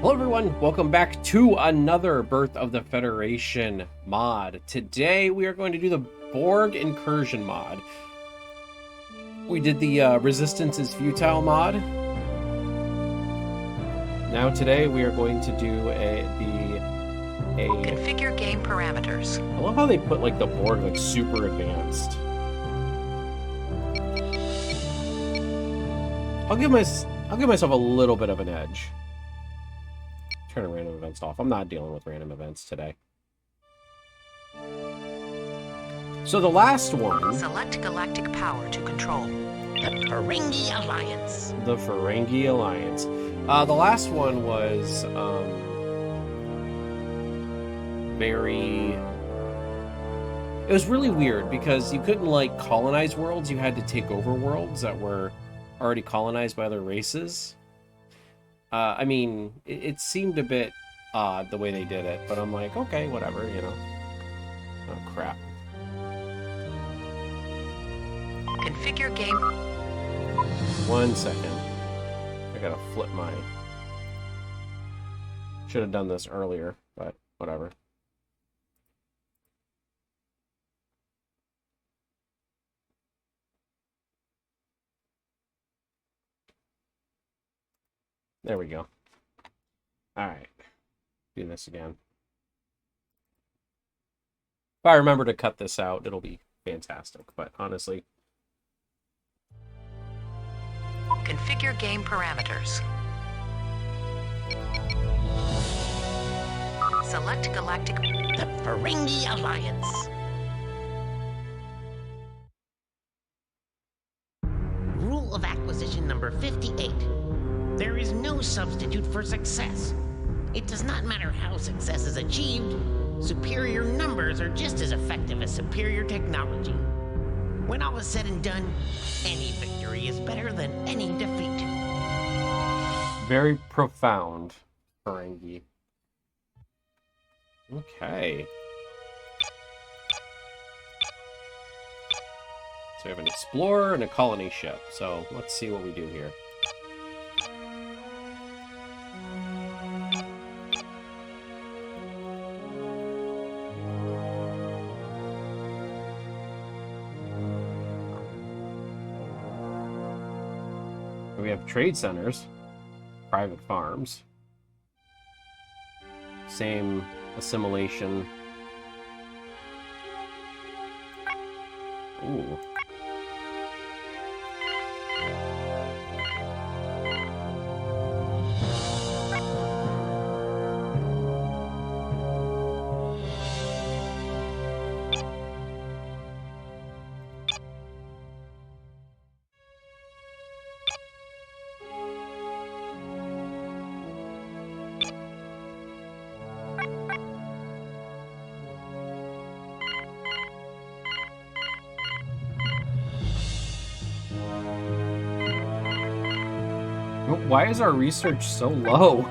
Hello everyone, welcome back to another Birth of the Federation mod. Today we are going to do the Borg Incursion mod. We did the Resistance is Futile mod. Now today we are going to do Configure game parameters. I love how they put like the Borg like super advanced. I'll give myself a little bit of an edge. Turn random events off. I'm not dealing with random events today. So the last one... Select galactic power to control. The Ferengi Alliance. The Ferengi Alliance. The last one was very... It was really weird because you couldn't like colonize worlds. You had to take over worlds that were already colonized by other races. I mean, it seemed a bit odd the way they did it, but I'm like, okay, whatever, you know. Oh, crap. Configure game. 1 second. I gotta flip my... Should have done this earlier, but whatever. There we go. Alright. Do this again. If I remember to cut this out, it'll be fantastic. But honestly... Configure game parameters. Select galactic... The Ferengi Alliance. Rule of acquisition number 58. There is no substitute for success. It does not matter how success is achieved. Superior numbers are just as effective as superior technology. When all is said and done, any victory is better than any defeat. Very profound, Ferengi. Okay. So we have an explorer and a colony ship. So let's see what we do here. We have trade centers, private farms, same assimilation. Ooh. Why is our research so low?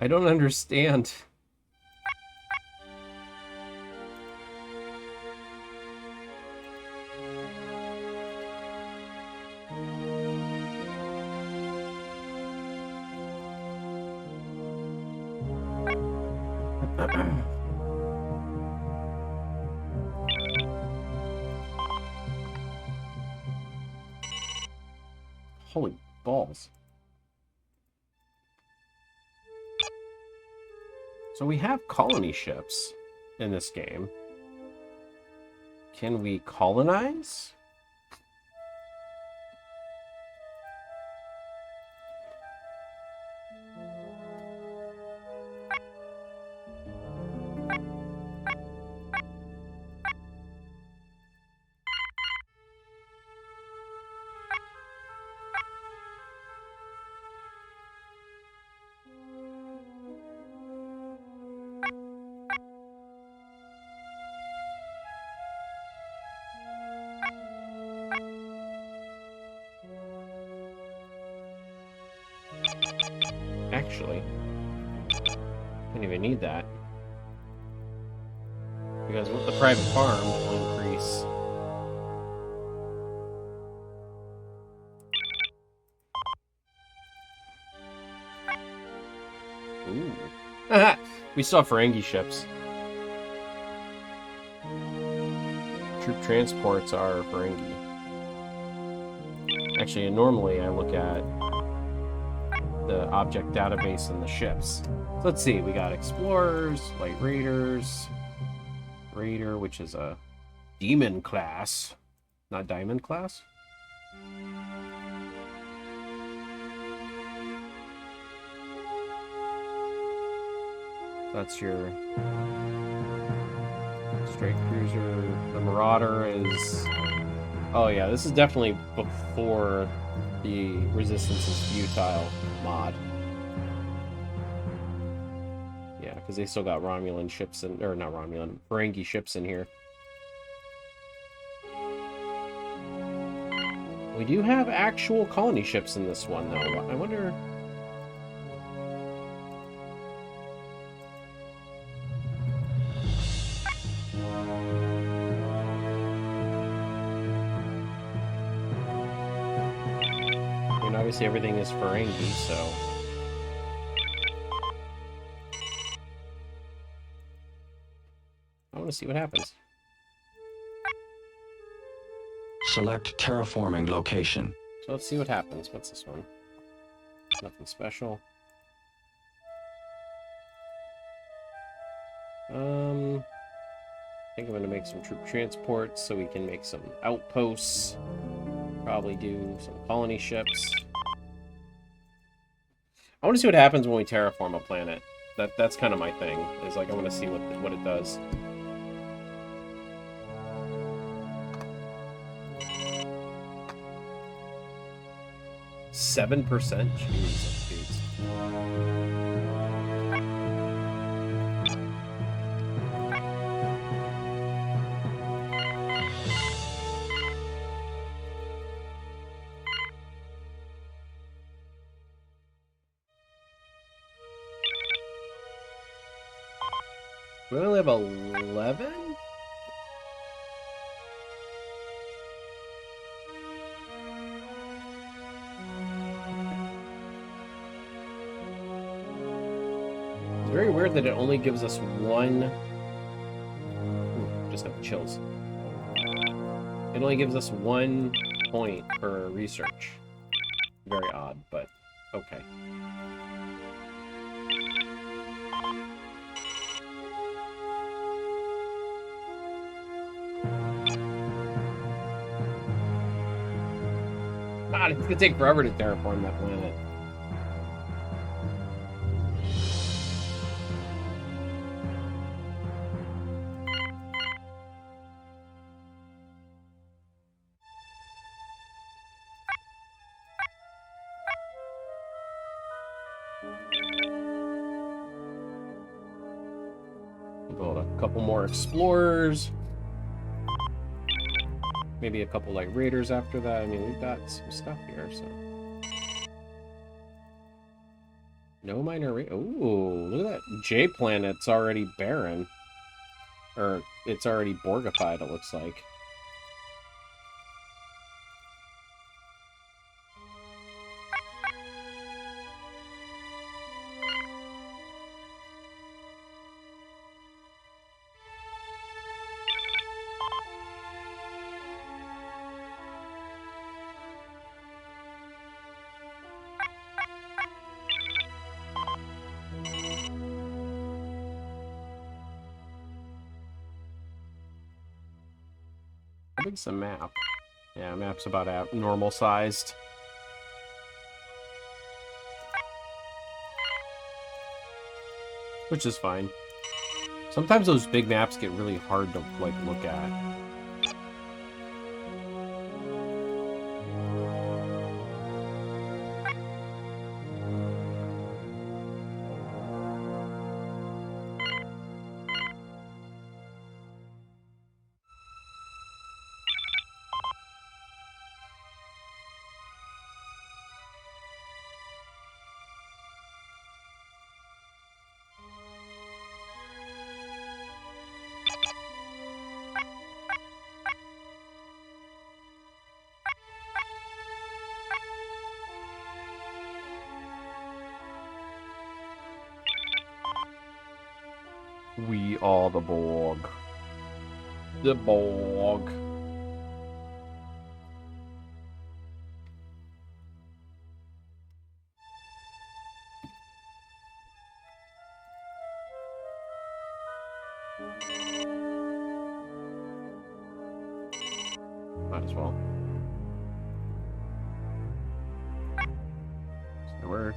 I don't understand. Holy balls. So we have colony ships in this game. Can we colonize? Actually, don't even need that. Because with the private farm will increase Ooh. We saw Ferengi ships. Troop transports are Ferengi. Actually, normally I look at the object database and the ships. So let's see, we got explorers, light raiders, raider, which is a demon class, not diamond class. That's your straight cruiser. The Marauder is... Oh yeah, this is definitely before the Resistance is Futile mod. Yeah, because they still got Romulan ships in... Or not Romulan, Ferengi ships in here. We do have actual colony ships in this one, though. I wonder... Obviously everything is Ferengi, so... I want to see what happens. Select terraforming location. So let's see what happens. What's this one? Nothing special. I think I'm going to make some troop transports so we can make some outposts. Probably do some colony ships. I want to see what happens when we terraform a planet. That's kind of my thing. Is like I want to see what it does. $7%? Jeez. We only have 11? It's very weird that it only gives us one... Ooh, just got the chills. It only gives us 1 point per research. Very odd, but okay. God, it's gonna take forever to terraform that planet. Build a couple more explorers. Maybe a couple like raiders after that. I mean, we've got some stuff here, so. No minor raid. Ooh, look at that. J planet's already barren. Or it's already Borgified, it looks like. How big's the map? Yeah, map's about normal sized. Which is fine. Sometimes those big maps get really hard to like look at. We are the Borg. The Borg. Might as well. So we're...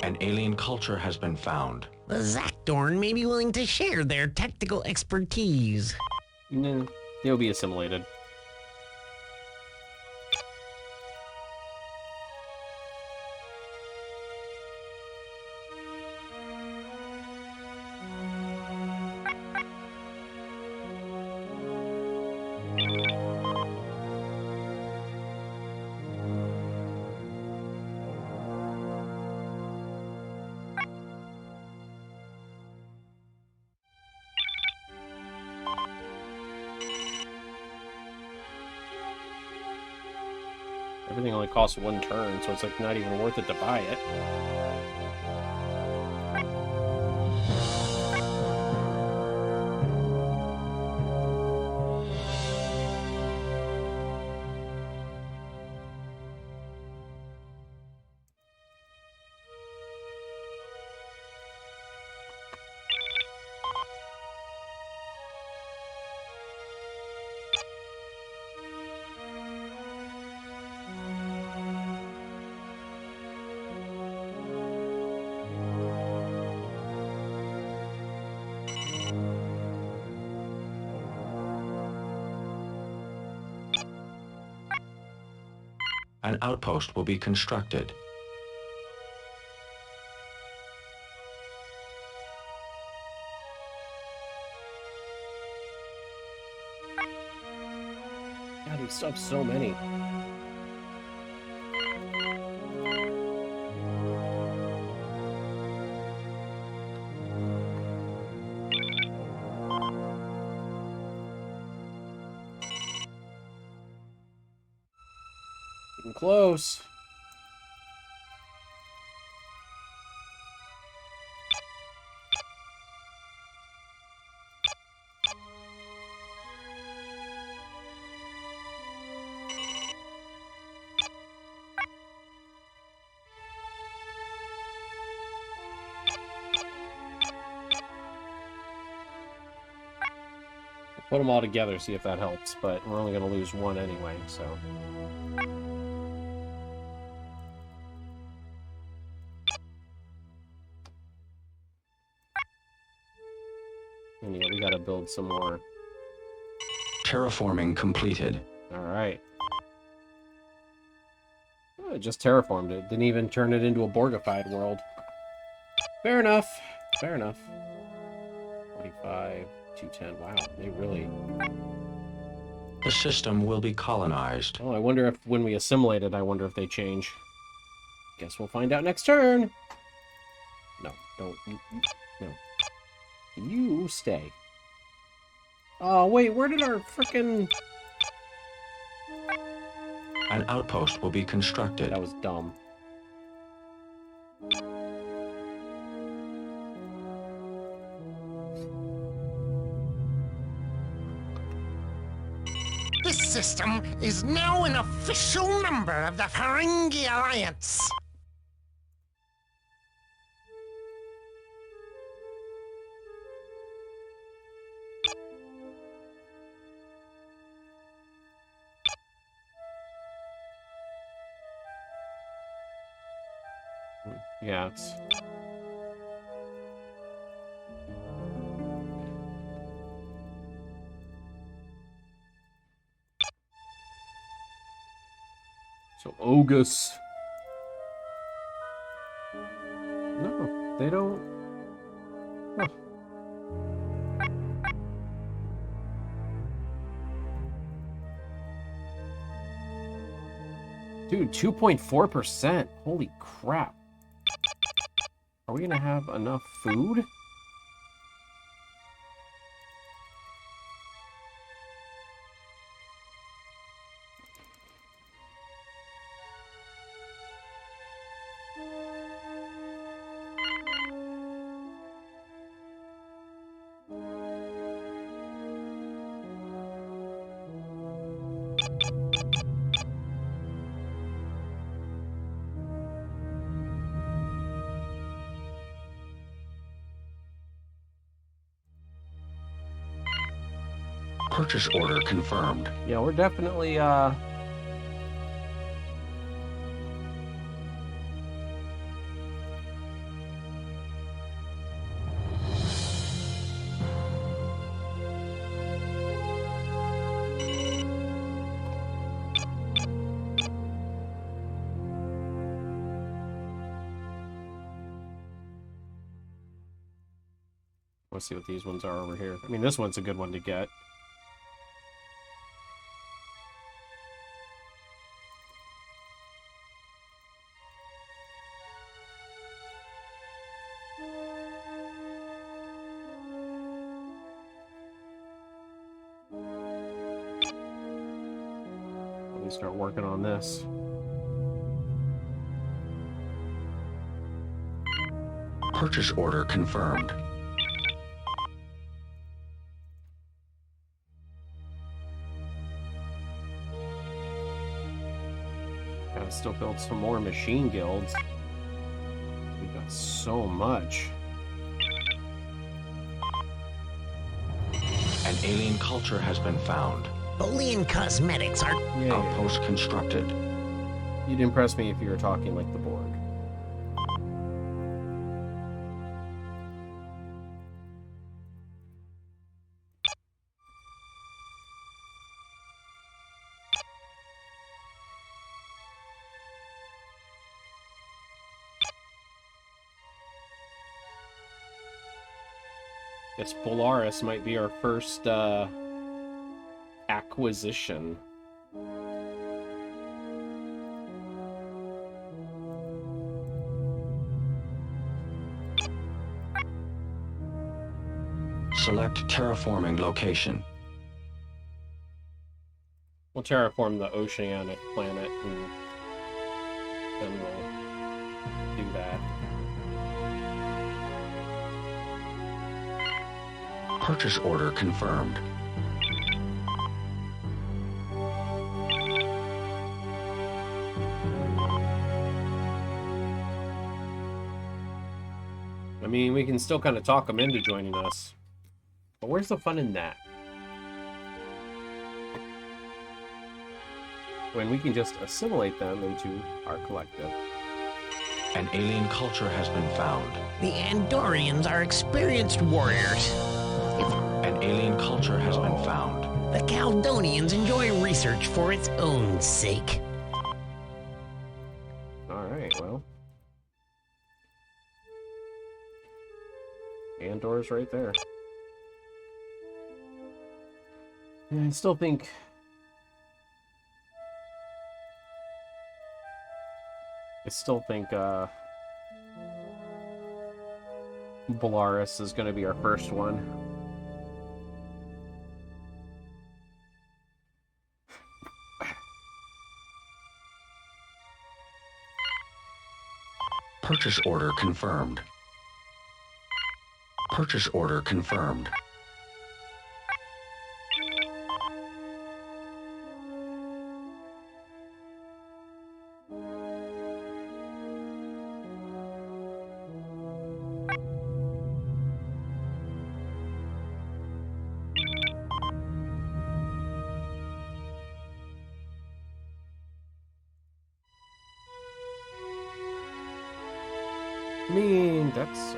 An alien culture has been found. The Zakdorn may be willing to share their technical expertise. No, they'll be assimilated. Everything only costs 1 turn, so it's like not even worth it to buy it. An outpost will be constructed. God, he still have so many. Getting close. Put them all together, see if that helps, but we're only going to lose 1 anyway, so... And yeah, we gotta build some more. Terraforming completed. Alright. Oh, it just terraformed it. Didn't even turn it into a Borgified world. Fair enough. Fair enough. 45, 210. Wow, they really... The system will be colonized. Oh, I wonder if when we assimilate it, I wonder if they change. Guess we'll find out next turn. No, don't. No. You stay. Oh, wait, where did our frickin'... An outpost will be constructed. That was dumb. This system is now an official member of the Ferengi Alliance. Yeah, it's... So, Ogus. No, they don't... Oh. Dude, 2.4%. Holy crap. Are we gonna have enough food? Purchase order confirmed. Yeah, we're definitely, let's see what these ones are over here. I mean, this one's a good one to get. Let me start working on this. Purchase order confirmed. Gotta still build some more machine guilds. We've got so much. An alien culture has been found. Boolean cosmetics are... Yeah, Outpost constructed. you'd impress me if you were talking like the Borg. Guess Polaris might be our first acquisition. Select terraforming location. We'll terraform the oceanic planet and then we'll do that. Purchase order confirmed. I mean, we can still kind of talk them into joining us. But where's the fun in that? When we can just assimilate them into our collective. An alien culture has been found. The Andorians are experienced warriors. An alien culture has been found. The Caldonians enjoy research for its own sake. Alright, well. Andor's right there. Yeah, I still think... Polaris is going to be our first one. Purchase order confirmed. Purchase order confirmed. I mean, that's...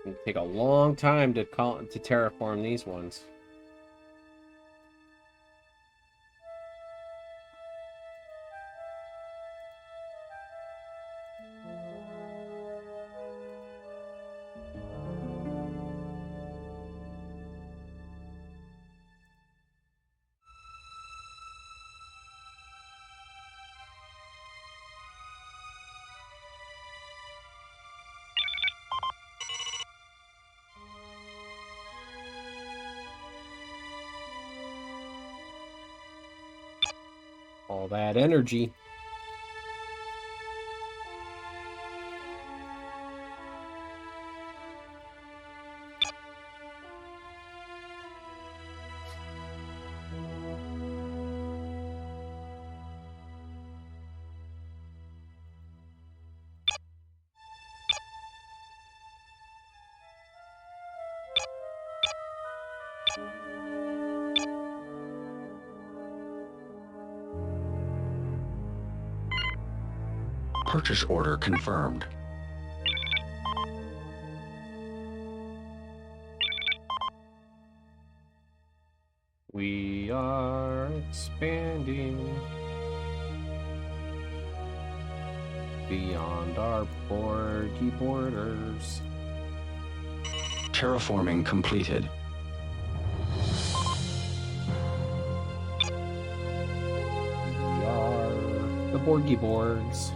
It'll take a long time to terraform these ones. All that energy. Purchase order confirmed. We are expanding beyond our Borgy borders. Terraforming completed. We are the Borgy Borgs.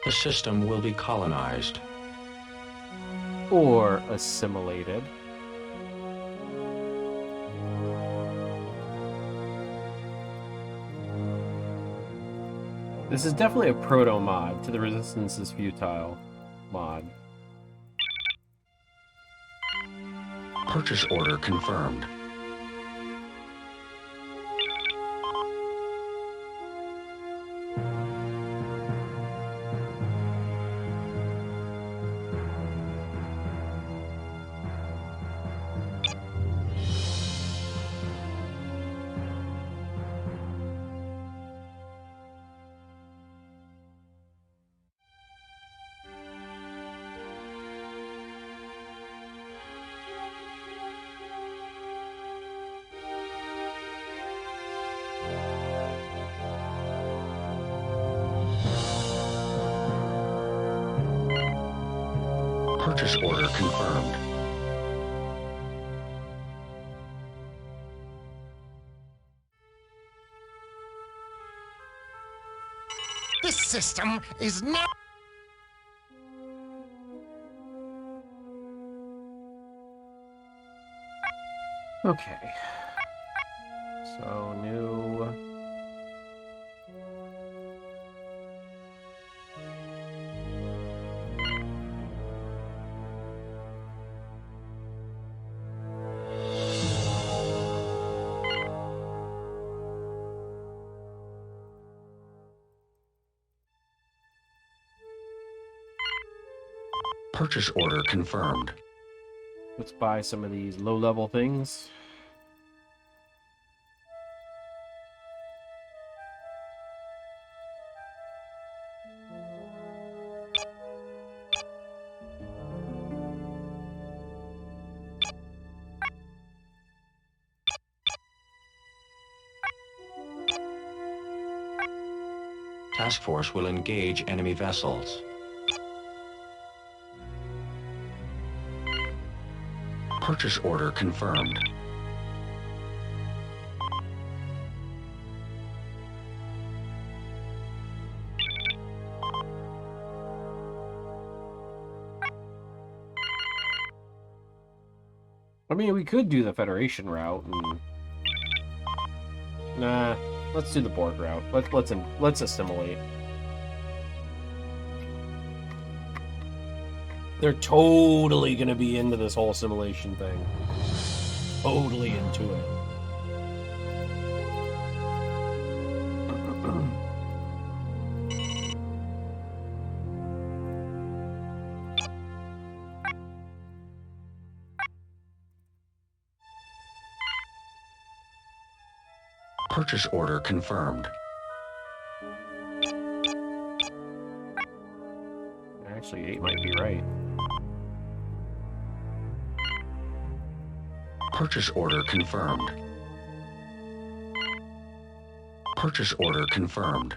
The system will be colonized. Or assimilated. This is definitely a proto-mod to the Resistance is Futile mod. Purchase order confirmed. Purchase order confirmed. This system is not... Okay. So, new... Purchase order confirmed. Let's buy some of these low-level things. Task force will engage enemy vessels. Purchase order confirmed. I mean, we could do the Federation route and... Nah, let's do the Borg route. Let's assimilate. They're totally gonna be into this whole assimilation thing. Totally into it. Purchase order confirmed. Actually, 8 might be right. Purchase order confirmed. Purchase order confirmed.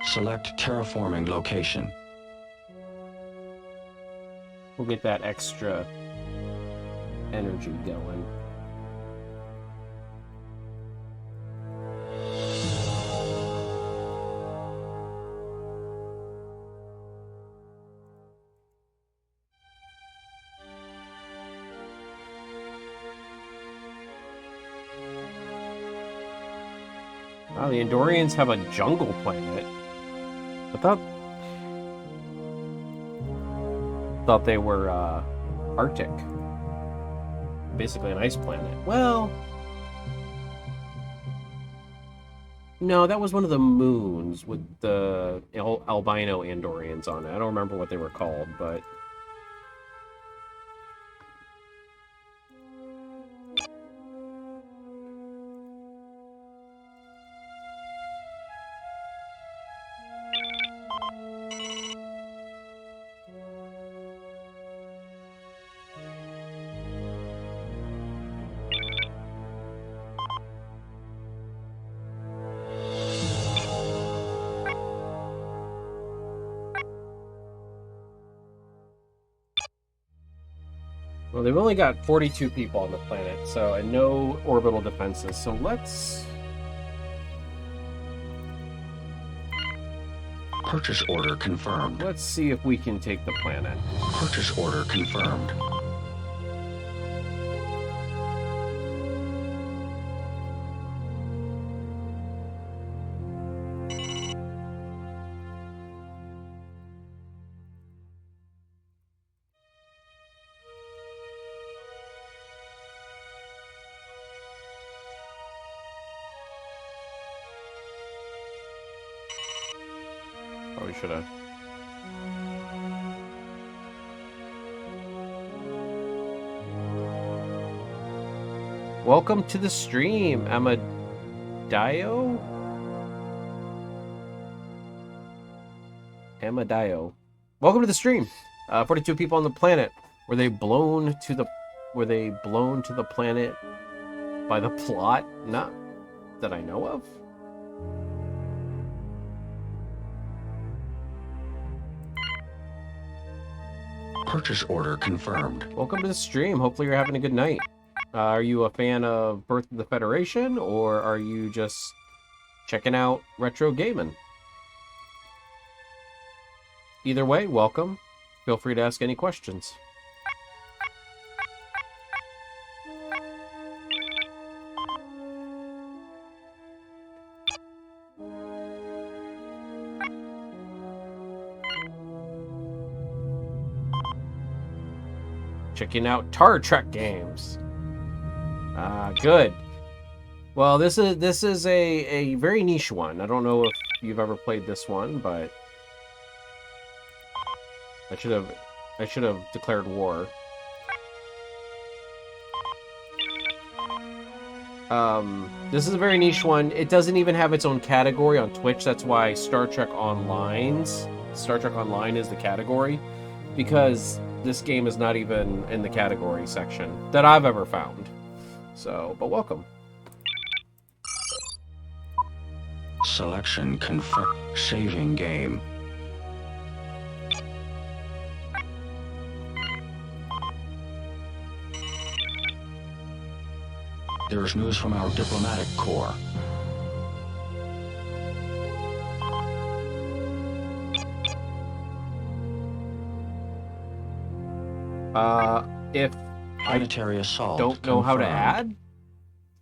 Select terraforming location. We'll get that extra energy going. Wow, the Andorians have a jungle planet. I thought they were Arctic. Basically an ice planet. Well, no, that was one of the moons with the albino Andorians on it. I don't remember what they were called, but... Well, they've only got 42 people on the planet, so, and no orbital defenses, so let's... Purchase order confirmed. Let's see if we can take the planet. Purchase order confirmed. Probably should have. Welcome to the stream, Amadio? Welcome to the stream. 42 people on the planet. Were they blown to the planet by the plot? Not that I know of. Purchase order confirmed. Welcome to the stream. Hopefully you're having a good night. Are you a fan of Birth of the Federation, or are you just checking out retro gaming? Either way, welcome. Feel free to ask any questions. Checking out Star Trek games. Good. Well, this is a very niche one. I don't know if you've ever played this one, but I should have declared war. This is a very niche one. It doesn't even have its own category on Twitch. That's why Star Trek Online is the category, because this game is not even in the category section that I've ever found. So, but welcome. Selection confirmed. Saving game. There is news from our diplomatic corps. If Planetary assault don't know how to confirmed.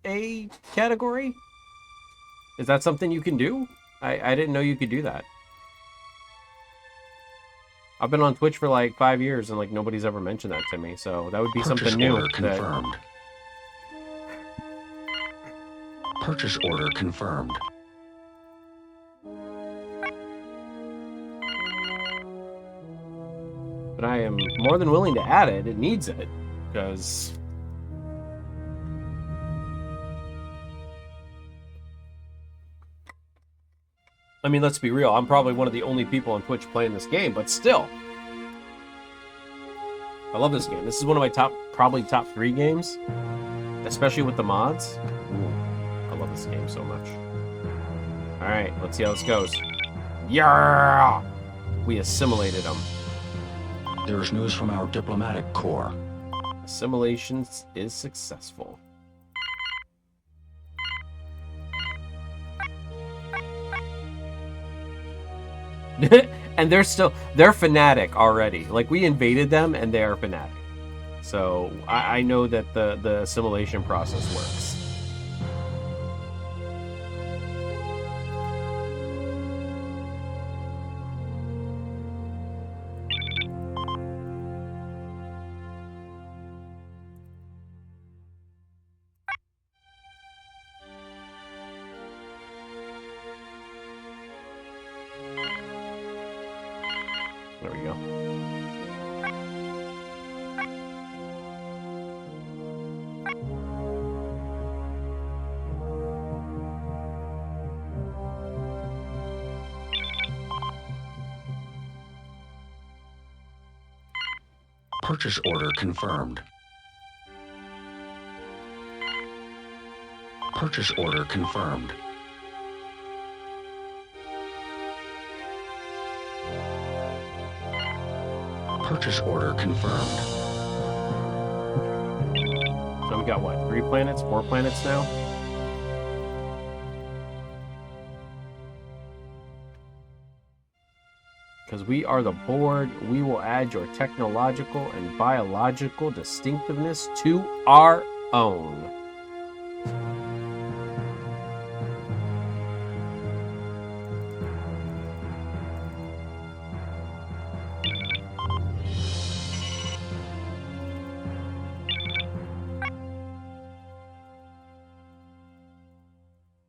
add a category, is that something you can do? I didn't know you could do that. I've been on Twitch for like 5 years and like nobody's ever mentioned that to me, so that would be Purchase something new. order confirmed. Purchase order confirmed. But I am more than willing to add it. It needs it, because I mean, let's be real. I'm probably one of the only people on Twitch playing this game, but still, I love this game. This is one of my probably top 3 games, especially with the mods. Ooh, I love this game so much. All right, let's see how this goes. Yeah, we assimilated them. There is news from our diplomatic corps. Assimilation is successful. And they're fanatic already. Like, we invaded them and they are fanatic. So I know that the assimilation process works. There we go. Purchase order confirmed. Purchase order confirmed. Purchase order confirmed. So we got what? 3 planets? 4 planets now? Because we are the Borg, we will add your technological and biological distinctiveness to our own.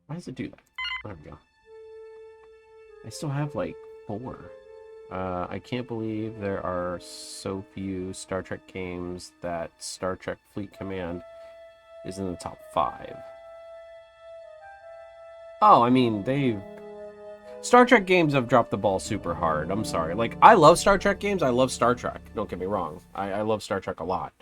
Why does it do that? There we go. I still have like 4. I can't believe there are so few Star Trek games that Star Trek Fleet Command is in the top 5. Oh, I mean, Star Trek games have dropped the ball super hard. I'm sorry. Like, I love Star Trek games. I love Star Trek. Don't get me wrong. I love Star Trek a lot.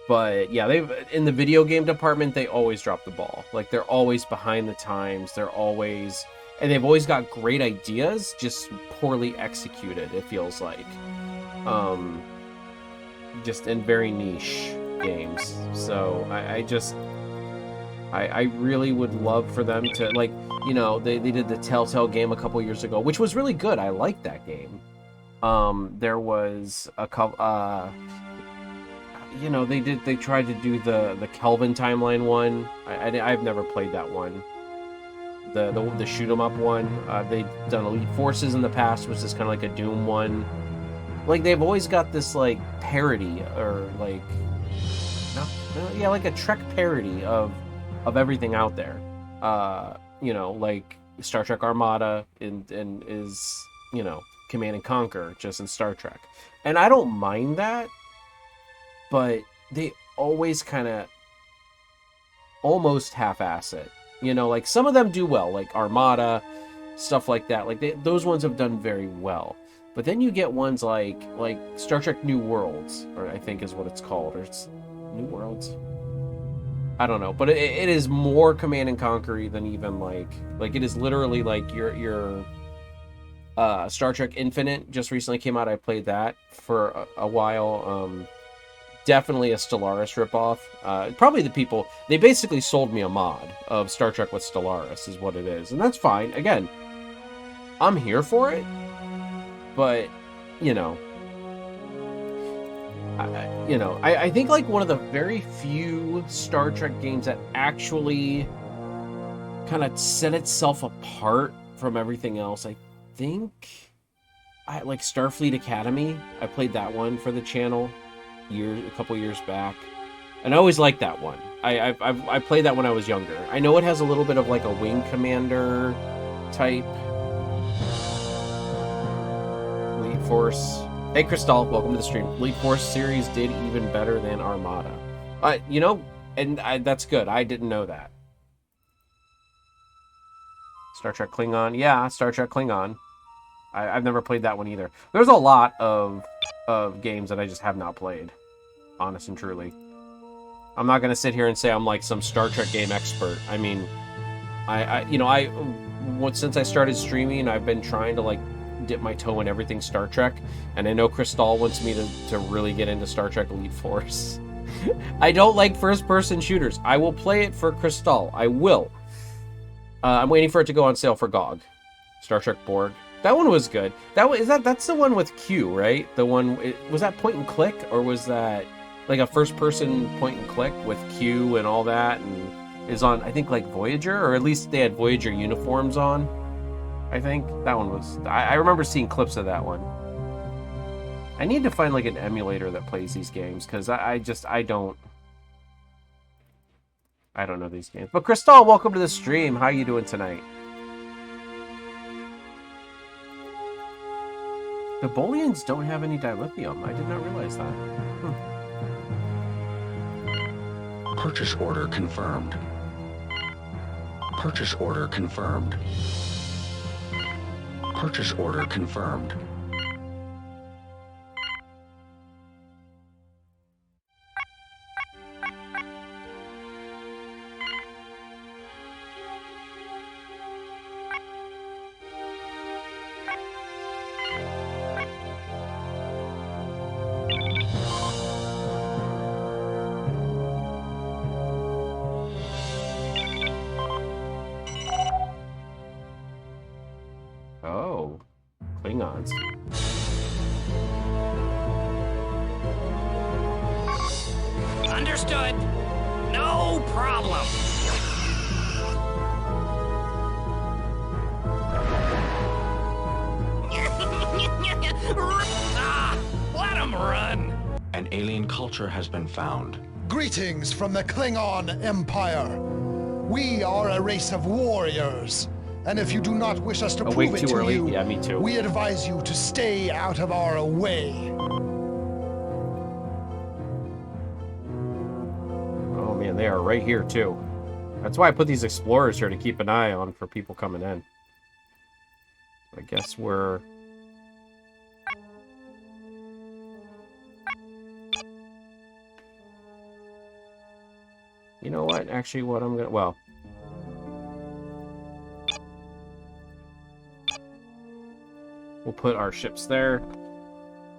But yeah, in the video game department, they always drop the ball. Like, they're always behind the times. They've always got great ideas, just poorly executed, it feels like. Just in very niche games. So I really would love for them to, like, you know, they did the Telltale game a couple years ago, which was really good. I liked that game. There was a couple, you know, they tried to do the Kelvin timeline one. I've never played that one. The shoot 'em up one. They've done Elite Forces in the past, which is kind of like a Doom one. Like, they've always got this like parody, or like, yeah, like a Trek parody of everything out there. You know, like Star Trek Armada and is, you know, Command and Conquer just in Star Trek. And I don't mind that, but they always kind of almost half-ass it. You know, like, some of them do well, like Armada, stuff like that. Like, those ones have done very well. But then you get ones like Star Trek New Worlds, or I think is what it's called, or it's New Worlds. I don't know, but it is more Command and Conquer than even like it is literally like your Star Trek Infinite just recently came out. I played that for a while. definitely a Stellaris ripoff. Probably the people, they basically sold me a mod of Star Trek with Stellaris is what it is. And that's fine. Again, I'm here for it. But, you know, I think like one of the very few Star Trek games that actually kind of set itself apart from everything else, I think I like Starfleet Academy. I played that one for the channel a couple years back, and I always liked that one. I played that when I was younger. I know it has a little bit of like a wing commander type. Elite Force. Hey Crystal, welcome to the stream. Elite Force series did even better than Armada. You know, and that's good. I didn't know that. Star Trek Klingon. Yeah, Star Trek Klingon. I've never played that one either. There's a lot of games that I just have not played. Honest and truly. I'm not going to sit here and say I'm like some Star Trek game expert. I mean, since I started streaming, I've been trying to like dip my toe in everything Star Trek, and I know Crystal wants me to really get into Star Trek Elite Force. I don't like first-person shooters. I will play it for Crystal. I will. I'm waiting for it to go on sale for GOG. Star Trek Borg. That one was good. That's the one with Q, right? The one was that point and click, or was that like a first-person point and click with Q and all that, and is on I think like Voyager, or at least they had Voyager uniforms on. I think that one was. I remember seeing clips of that one. I need to find like an emulator that plays these games because I don't know these games. But Crystal, welcome to the stream. How you doing tonight? The Bolians don't have any dilithium. I did not realize that. Purchase order confirmed. Purchase order confirmed. Purchase order confirmed. Oh, Klingons. Understood. No problem. Let him run. An alien culture has been found. Greetings from the Klingon Empire. We are a race of warriors. And if you do not wish us to prove it to you, yeah, me too. we advise you to stay out of our way. Oh man, they are right here too. That's why I put these explorers here to keep an eye on for people coming in. I guess we're... You know what? Actually, what I'm gonna... Well... We'll put our ships there.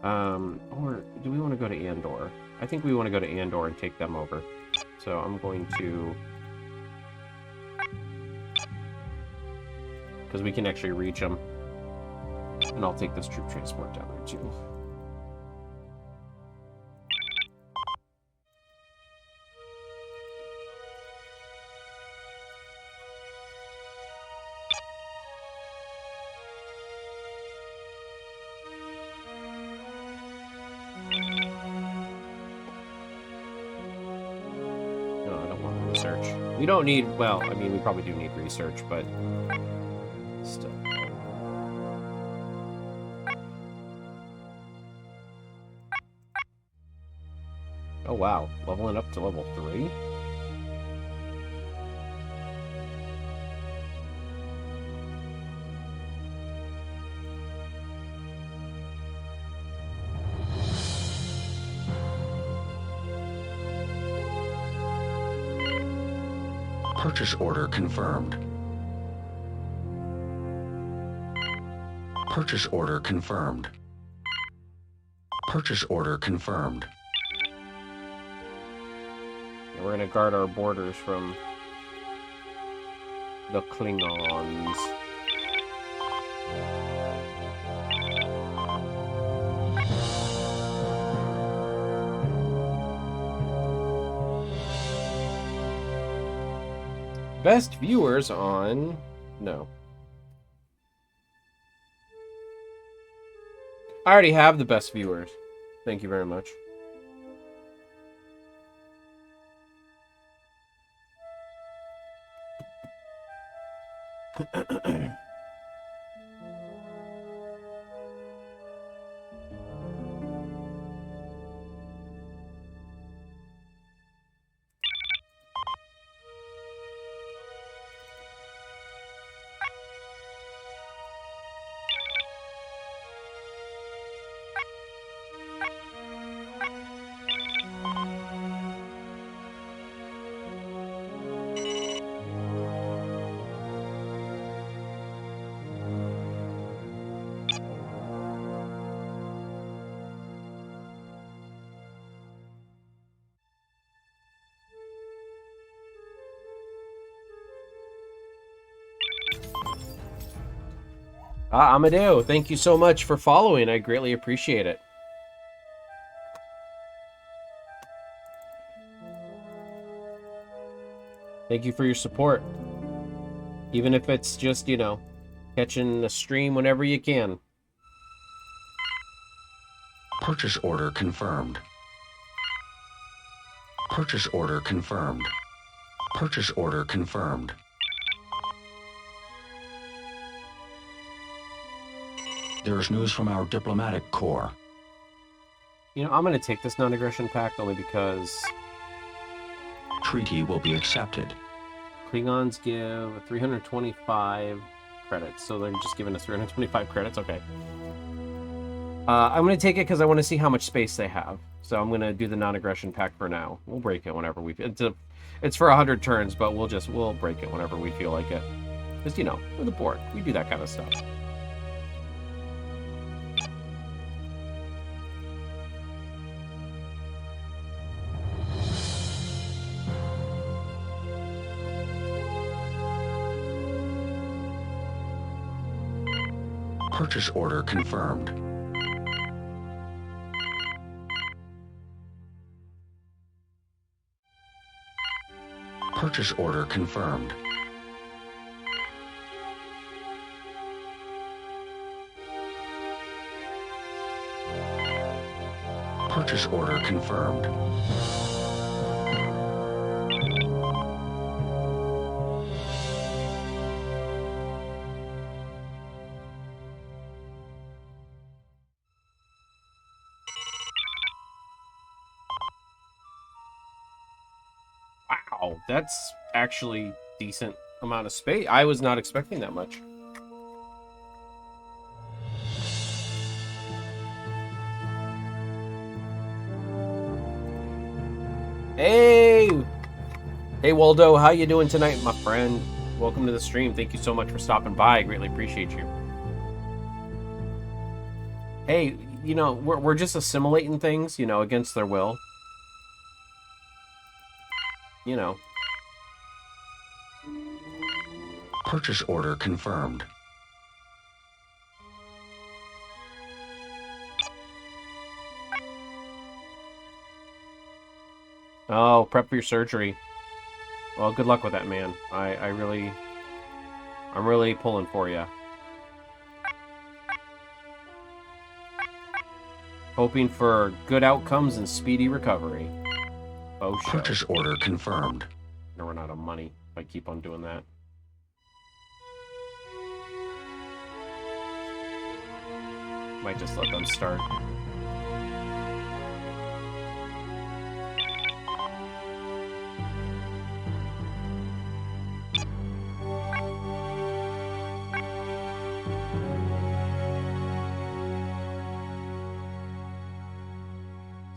Or do we want to go to Andor? I think we want to go to Andor and take them over. So I'm going to... Because we can actually reach them. And I'll take this troop transport down there too. We don't need, well, I mean, we probably do need research, but still. Oh, wow. Leveling up to level 3? Purchase order confirmed. Purchase order confirmed. Purchase order confirmed. And we're gonna guard our borders from the Klingons. Best viewers on... No. I already have the best viewers. Thank you very much. Amadeo, thank you so much for following. I greatly appreciate it. Thank you for your support. Even if it's just, you know, catching a stream whenever you can. Purchase order confirmed. Purchase order confirmed. Purchase order confirmed. There is news from our diplomatic corps. You know, I'm going to take this non-aggression pact only because... Treaty will be accepted. Klingons give 325 credits, so they're just giving us 325 credits? Okay. I'm going to take it because I want to see how much space they have. So I'm going to do the non-aggression pact for now. We'll break it whenever we... It's for 100 turns, but we'll break it whenever we feel like it. Because, you know, we're the Borg. We do that kind of stuff. Purchase order confirmed. Purchase order confirmed. Purchase order confirmed. Wow, that's actually decent amount of space. I was not expecting that much. Hey! Hey, Waldo, how you doing tonight, my friend? Welcome to the stream. Thank you so much for stopping by. I greatly appreciate you. Hey, you know, we're just assimilating things, you know, against their will. You know. Purchase order confirmed. Oh, prep for your surgery. Well, good luck with that, man. I'm really pulling for you. Hoping for good outcomes and speedy recovery. Oh, sure. Purchase order confirmed. No, we're not out of money if I keep on doing that. Might just let them start.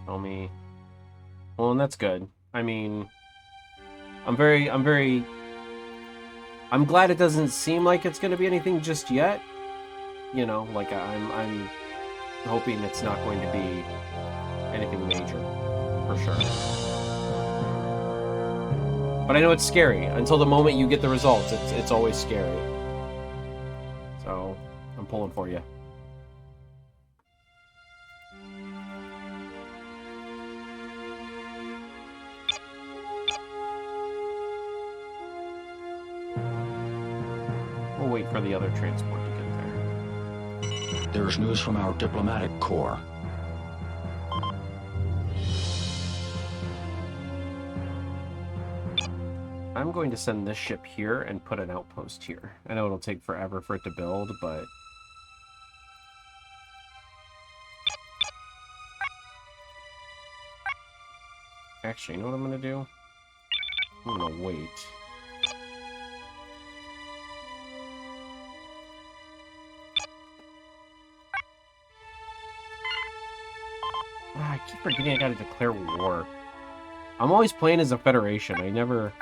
Tell me. Well, and that's good. I mean, I'm glad it doesn't seem like it's going to be anything just yet. You know, like I'm hoping it's not going to be anything major, for sure. But I know it's scary. Until the moment you get the results, it's always scary. So, I'm pulling for you. We'll wait for the other transport to get there. There is news from our diplomatic corps. I'm going to send this ship here and put an outpost here. I know it'll take forever for it to build, but... Actually, you know what I'm going to do? I'm going to wait. I keep forgetting I gotta declare war. I'm always playing as a Federation. I never...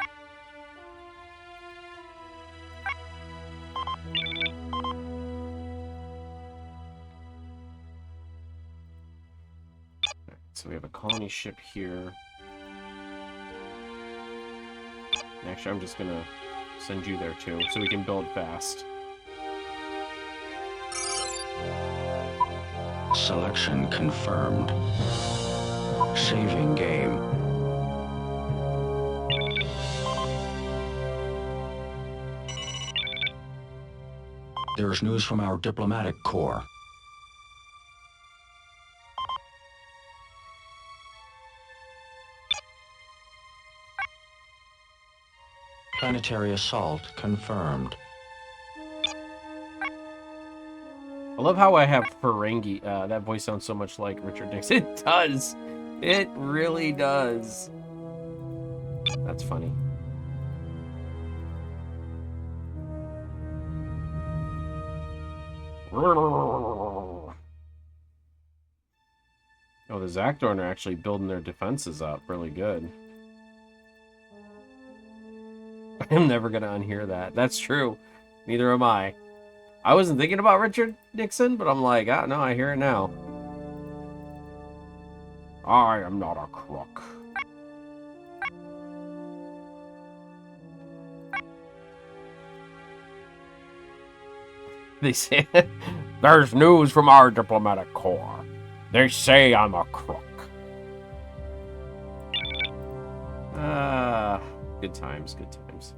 So we have a colony ship here. Actually, I'm just gonna send you there too, so we can build fast. Selection confirmed. Saving game. There is news from our diplomatic corps. Planetary assault confirmed. I love how I have Ferengi. That voice sounds so much like Richard Nixon. It does. It really does. That's funny. Oh, the Zakdorn are actually building their defenses up really good. I'm never going to unhear that. That's true. Neither am I. I wasn't thinking about Richard Nixon, but I'm like, ah, no, I hear it now. I am not a crook. They say, there's news from our diplomatic corps. They say I'm a crook. Good times, good times.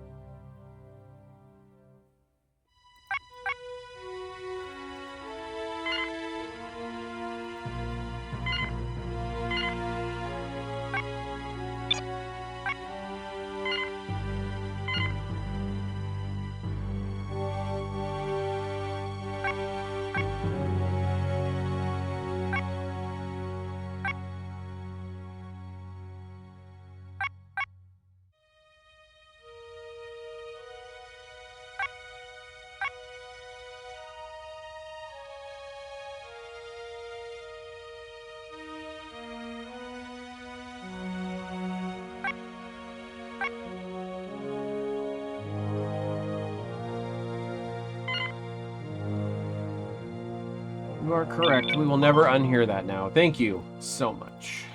You are correct. We will never unhear that now. Thank you so much.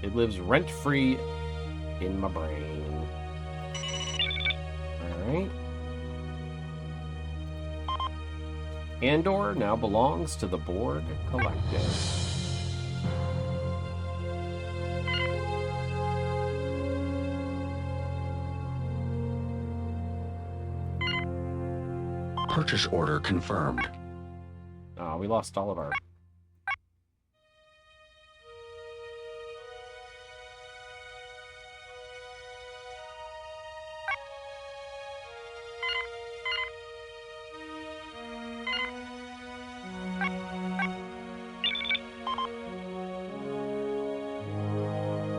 It lives rent-free in my brain. Alright. Andor now belongs to the Borg Collective. Purchase order confirmed. Oh, we lost all of our...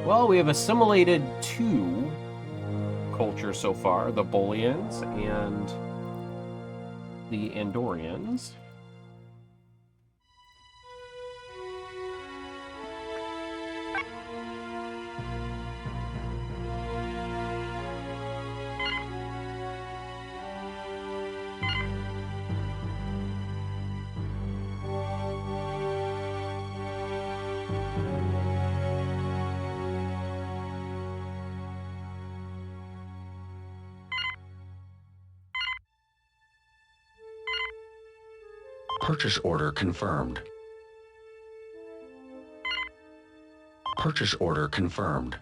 Well, we have assimilated 2 cultures so far, the Bolians and the Andorians. Purchase order confirmed. Purchase order confirmed.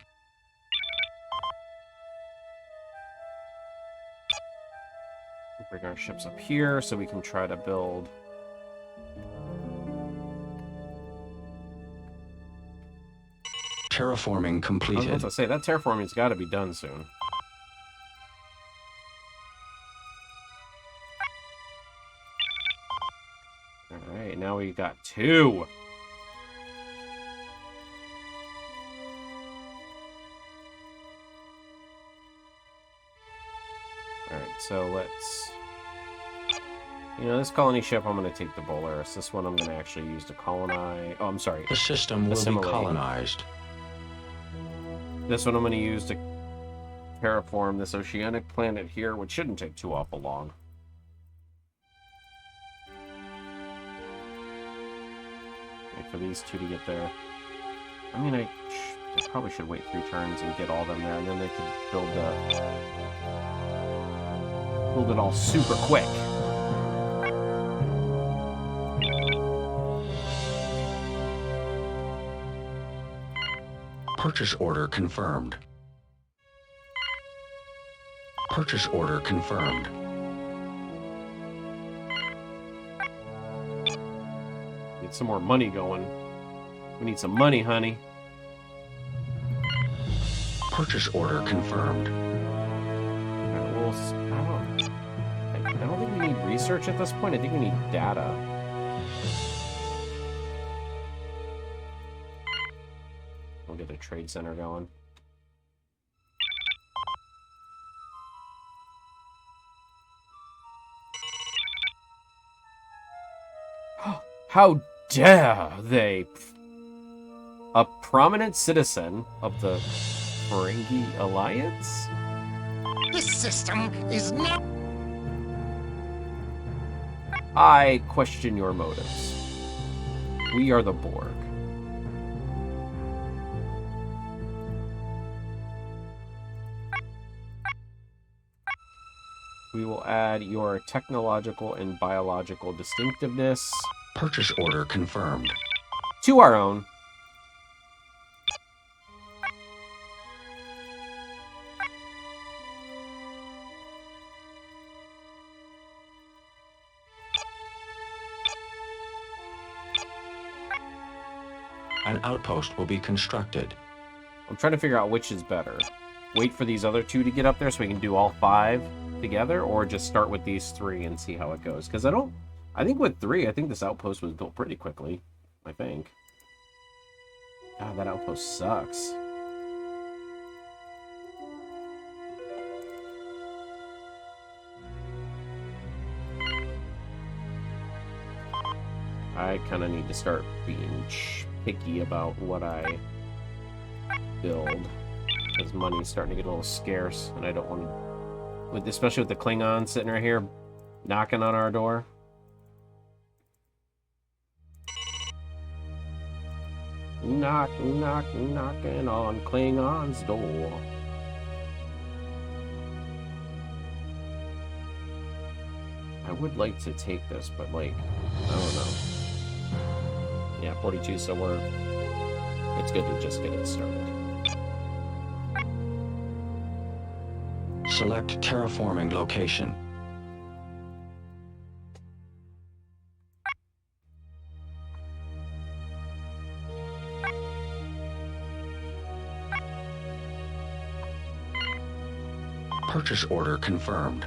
Bring our ships up here so we can try to build. Terraforming I was completed. about to say, that terraforming's got to be done soon. Alright, now we got 2. Alright, so let's... You know, this colony ship, I'm going to take the Polaris. This one I'm going to actually use to colonize... Oh, I'm sorry. The system will Assimilate. be colonized. This one I'm going to use to terraform this oceanic planet here, which shouldn't take too awful long. Wait for these 2 to get there. I mean, I probably should wait 3 turns and get all of them there, and then they could build it all super quick. Purchase order confirmed. Purchase order confirmed. Need some more money going. We need some money, honey. Purchase order confirmed. Alright, well, I don't think we need research at this point. I think we need data. We'll get a trade center going. How dare they? A prominent citizen of the Ferengi Alliance? This system is not... I question your motives. We are the Borg. We will add your technological and biological distinctiveness Purchase order confirmed. to our own. An outpost will be constructed. I'm trying to figure out which is better. Wait for these other 2 to get up there so we can do all 5 together, or just start with these 3 and see how it goes. Because I think with 3, I think this outpost was built pretty quickly. I think. God, that outpost sucks. I kind of need to start being picky about what I build, because money's starting to get a little scarce, and I don't want to, especially with the Klingons sitting right here knocking on our door. Knock, knock, knocking on Klingon's door. I would like to take this, but like, I don't know. Yeah, 42, so it's good to just get it started. Select terraforming location. Purchase order confirmed.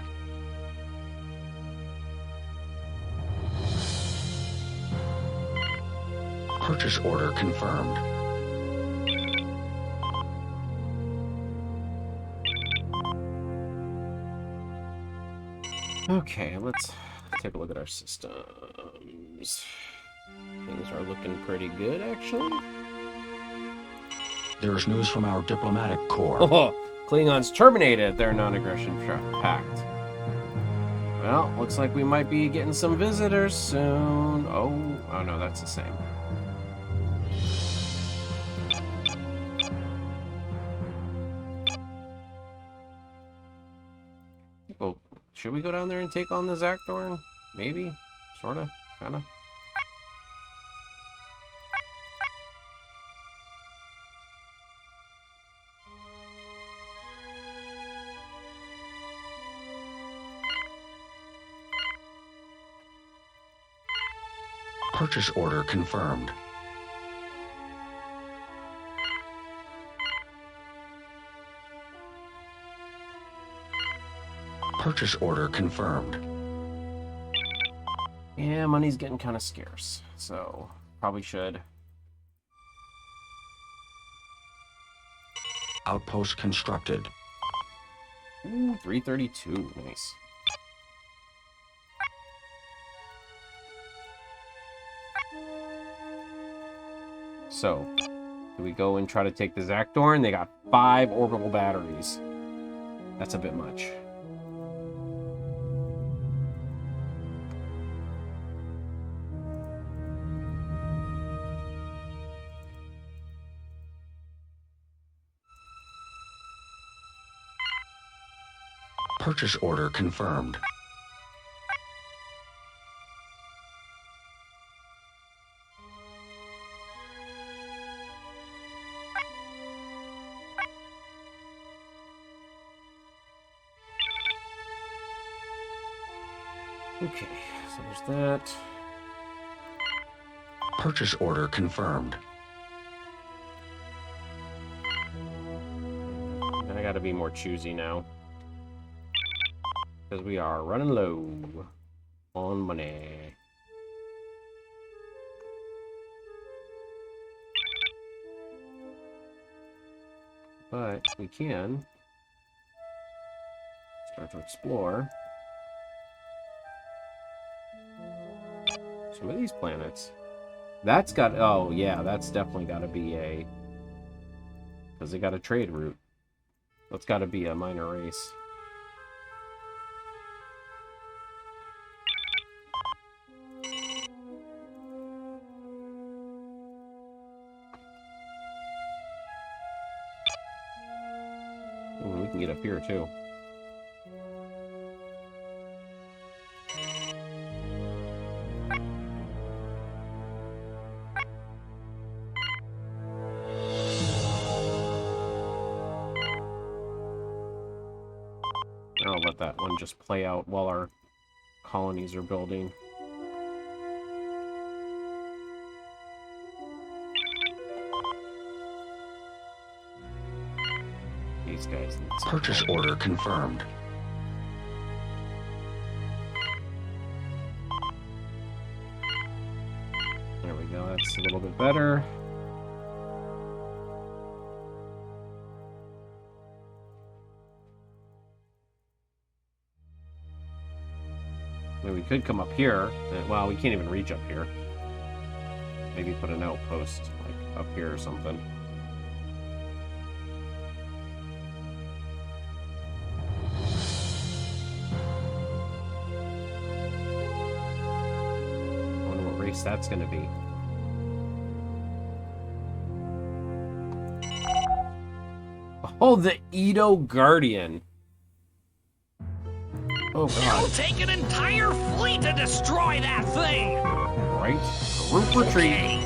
Purchase order confirmed. Okay, let's take a look at our systems. Things are looking pretty good, actually. There is news from our diplomatic corps. Oh, Klingons terminated their non-aggression pact. Well, looks like we might be getting some visitors soon. Oh no, that's the same. Oh, should we go down there and take on the Zakthorn? Maybe? Sorta? Kinda. Purchase order confirmed. Purchase order confirmed. Yeah, money's getting kind of scarce, so probably should. Outpost constructed. Ooh, 332. Nice. So, do we go and try to take the Zakdorn? They got 5 orbital batteries. That's a bit much. Purchase order confirmed. Okay, so there's that. Purchase order confirmed. I gotta be more choosy now. Because we are running low on money. But we can start to explore some of these planets. That's got, oh yeah, that's definitely got to be a, because they got a trade route. That's got to be a minor race. Ooh, we can get up here too. I'll let that one just play out while our colonies are building. These guys need some Purchase help. order confirmed. There we go, that's a little bit better. I mean, we could come up here. Well, we can't even reach up here. Maybe put an outpost, like, up here or something. I wonder what race that's going to be. Oh, the Edo Guardian. Oh, God. It'll take an entire fleet to destroy that thing! Right? Group retreat. Okay.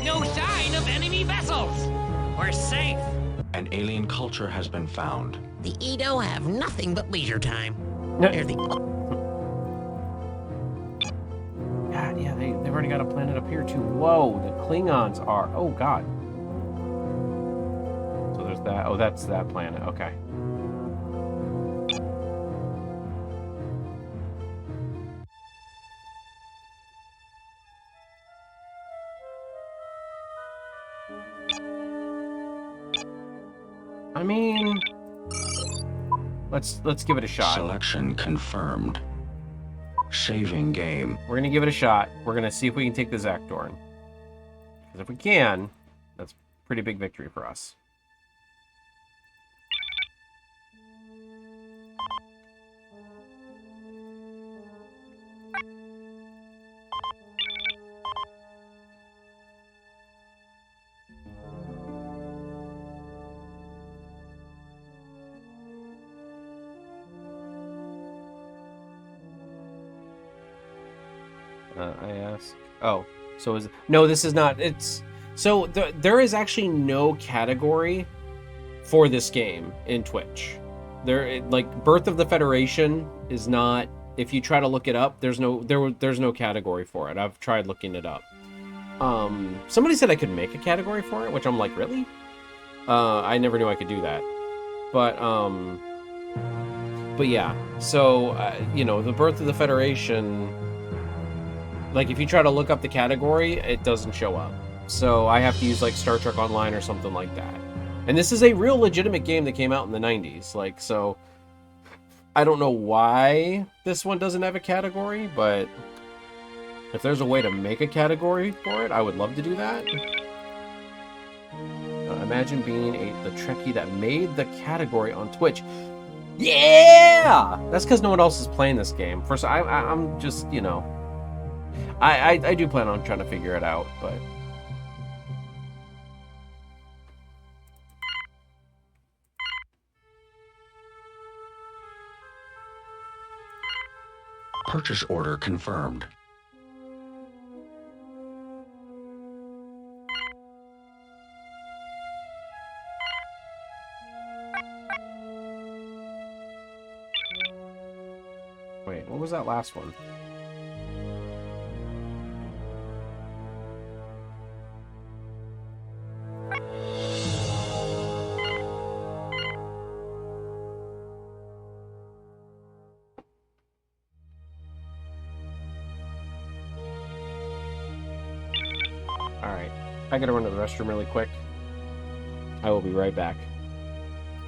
No sign of enemy vessels! We're safe! An alien culture has been found. The Edo have nothing but leisure time. No. They're the God, yeah, they've already got a planet up here, too. Whoa, the Klingons are... Oh, God. So there's that. Oh, that's that planet. Okay. I mean... Let's give it a shot. Selection confirmed. Saving game. We're gonna give it a shot. We're gonna see if we can take the Zakdorn. Because if we can, that's a pretty big victory for us. I ask. Oh, so is no? This is not. It's so there is actually no category for this game in Twitch. Like Birth of the Federation is not. If you try to look it up, there's no category for it. I've tried looking it up. Somebody said I could make a category for it, which I'm like, really? I never knew I could do that. But yeah. So you know, the Birth of the Federation. Like, if you try to look up the category, it doesn't show up. So I have to use like Star Trek Online or something like that. And this is a real legitimate game that came out in the 90s. Like, so I don't know why this one doesn't have a category, but if there's a way to make a category for it, I would love to do that. Imagine being the Trekkie that made the category on Twitch. Yeah! That's because no one else is playing this game. First, I'm just, you know... I do plan on trying to figure it out, but... Purchase order confirmed. Wait, what was that last one? Alright, I gotta run to the restroom really quick. I will be right back.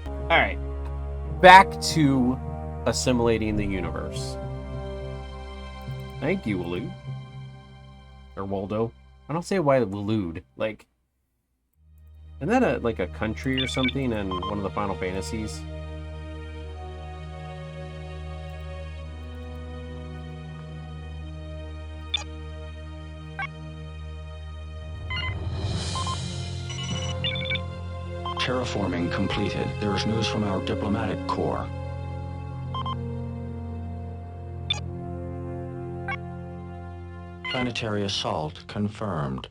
Alright, back to assimilating the universe. Thank you, Walud. Or Waldo. I don't say why Walud. Like, isn't that like a country or something in one of the Final Fantasies? Terraforming completed. There is news from our diplomatic corps. Planetary assault confirmed.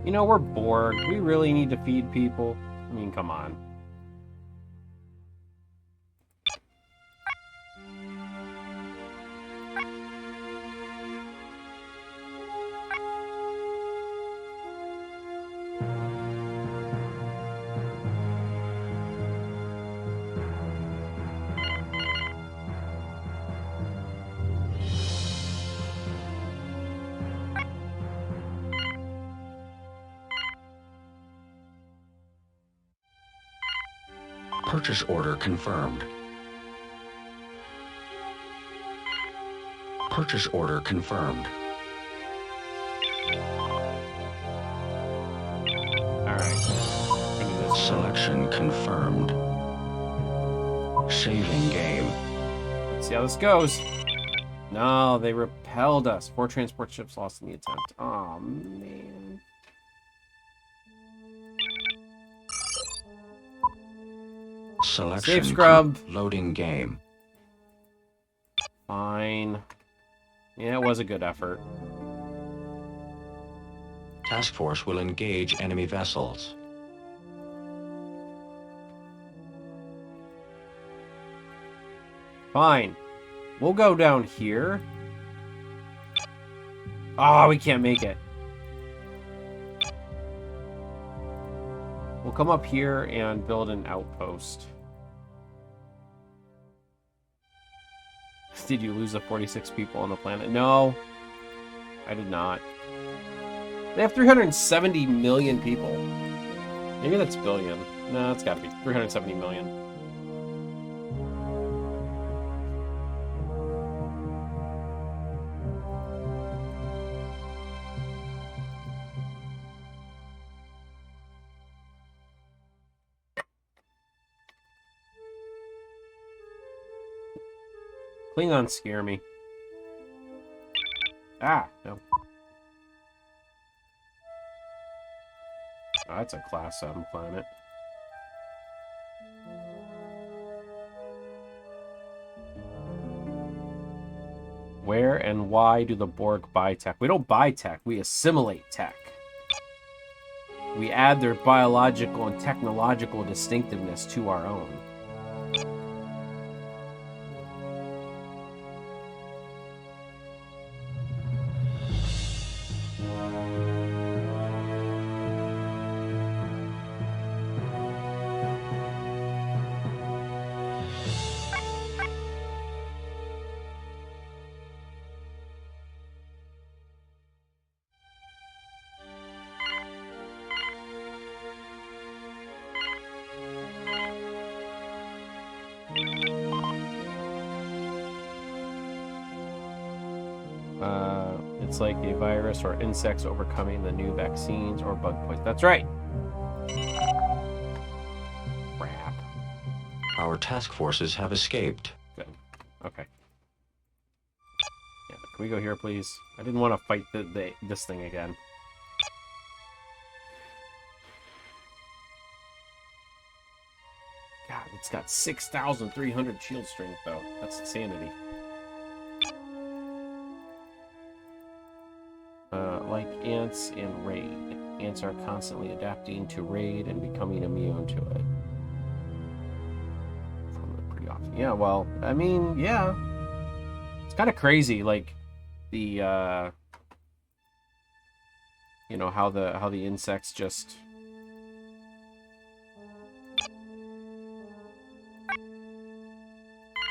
You know, we're Borg. We really need to feed people. I mean, come on. Purchase order confirmed. Purchase order confirmed. Alright. Selection confirmed. Saving game. Let's see how this goes. No, they repelled us. 4 transport ships lost in the attempt. Aw, man. Selection. Safe scrub. Loading game. Fine. Yeah, it was a good effort. Task force will engage enemy vessels. Fine. We'll go down here. Oh, we can't make it. We'll come up here and build an outpost. Did you lose the 46 people on the planet? No, I did not. They have 370 million people. Maybe that's billion. No, it's got to be 370 million. Klingons scare me. Ah, no. Oh, that's a Class 7 planet. Where and why do the Borg buy tech? We don't buy tech, we assimilate tech. We add their biological and technological distinctiveness to our own. It's like a virus or insects overcoming the new vaccines or bug poison. That's right. Crap. Our task forces have escaped. Good. Okay. Yeah, can we go here, please? I didn't want to fight this thing again. God, it's got 6,300 shield strength, though. That's insanity. Like ants and raid. Ants are constantly adapting to raid and becoming immune to it. Pretty often. Yeah, well, I mean, yeah. It's kind of crazy, like, the, you know, how the insects just...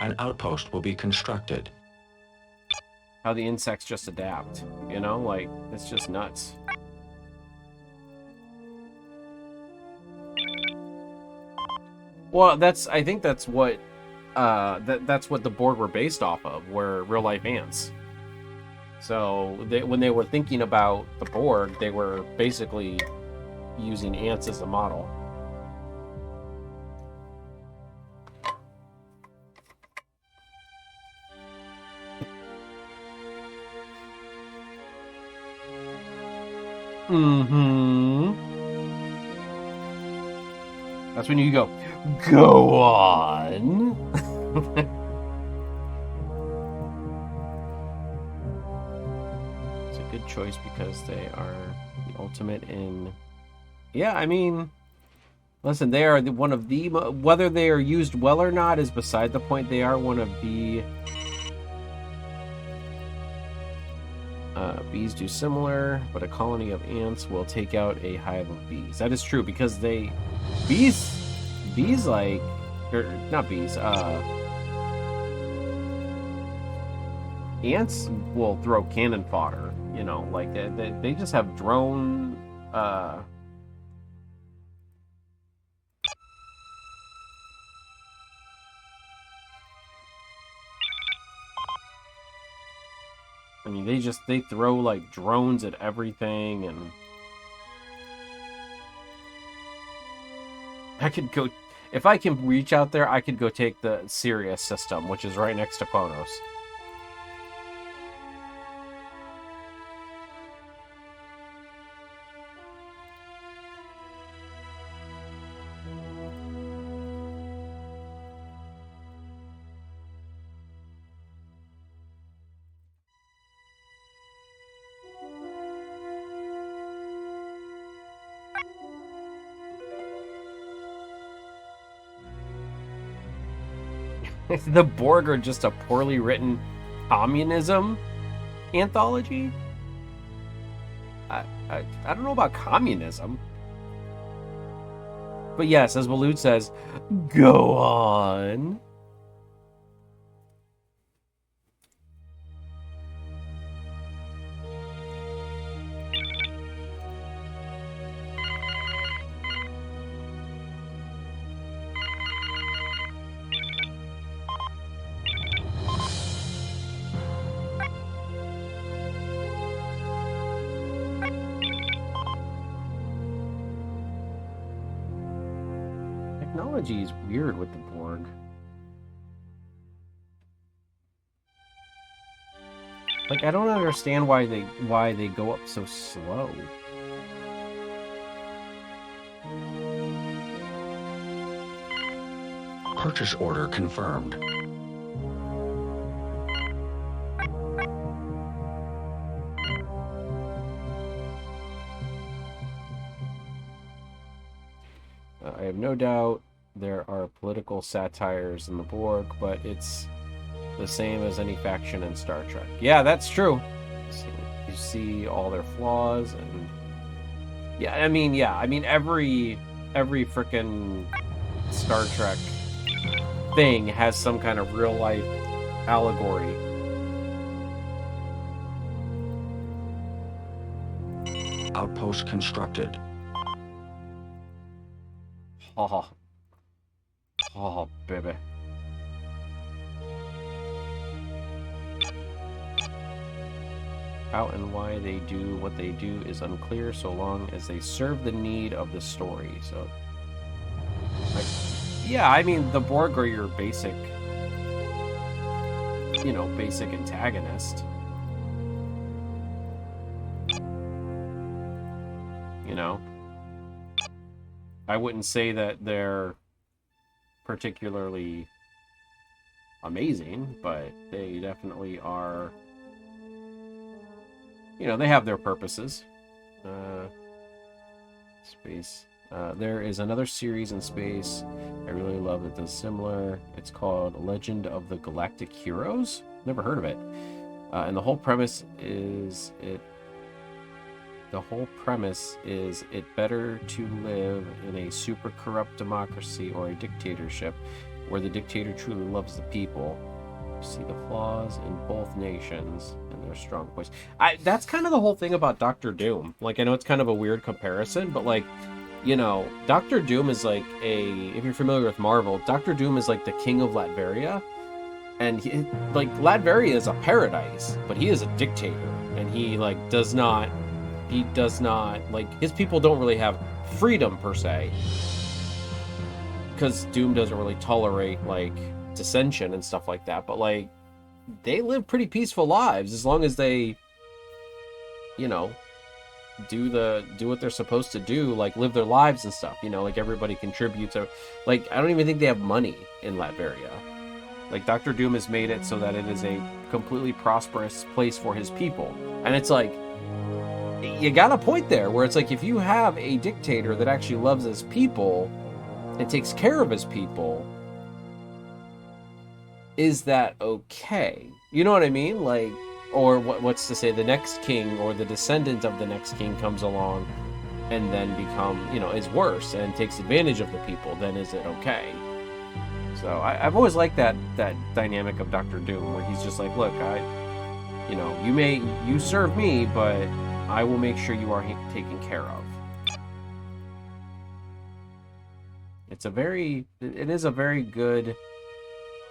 An outpost will be constructed. How the insects just adapt, you know? Like, it's just nuts. Well, I think that's what, that's what the Borg were based off of, were real-life ants. So, when they were thinking about the Borg, they were basically using ants as a model. Mm-hmm. That's when you go on. It's a good choice because they are the ultimate in... Yeah, I mean... Listen, they are one of the... Whether they are used well or not is beside the point. They are one of the... Bees do similar, but a colony of ants will take out a hive of bees. That is true, because bees like... Or, not bees, ants will throw cannon fodder, you know, like, they just have drone, I mean, they throw, like, drones at everything, and... I could go... If I can reach out there, I could go take the Sirius system, which is right next to Kronos. The Borg are just a poorly written communism anthology? I don't know about communism. But yes, as Waloot says, go on. technology is weird with the Borg. Like, I don't understand why they go up so slow. Purchase order confirmed. I have no doubt there are political satires in the Borg, but it's the same as any faction in Star Trek. Yeah, that's true. You see all their flaws, and I mean every frickin' Star Trek thing has some kind of real life allegory. Outpost constructed. Oh, baby. How and why they do what they do is unclear so long as they serve the need of the story. So, like, yeah, I mean, the Borg are your basic, basic antagonist. I wouldn't say that they're particularly amazing, but they definitely are, they have their purposes. Space. There is another series in space I really love that does similar. It's called Legend of the Galactic Heroes. Never heard of it. And the whole premise is it better to live in a super corrupt democracy or a dictatorship where the dictator truly loves the people. You see the flaws in both nations and their strong points. That's kind of the whole thing about Doctor Doom. Like, I know it's kind of a weird comparison, but like, Doctor Doom is like if you're familiar with Marvel, Doctor Doom is like the king of Latveria. And Latveria is a paradise, but he is a dictator, and he does not, his people don't really have freedom per se, because Doom doesn't really tolerate dissension and stuff like that, but they live pretty peaceful lives as long as they do what they're supposed to do, live their lives and stuff, everybody contributes. I don't even think they have money in Latveria. Doctor Doom has made it so that it is a completely prosperous place for his people, and it's you got a point there where it's if you have a dictator that actually loves his people and takes care of his people, is that okay? You know what I mean? Or what's to say the next king or the descendant of the next king comes along and then is worse and takes advantage of the people, then is it okay? So I've always liked that dynamic of Doctor Doom, where he's just look, you serve me, but I will make sure you are taken care of. It is a very good,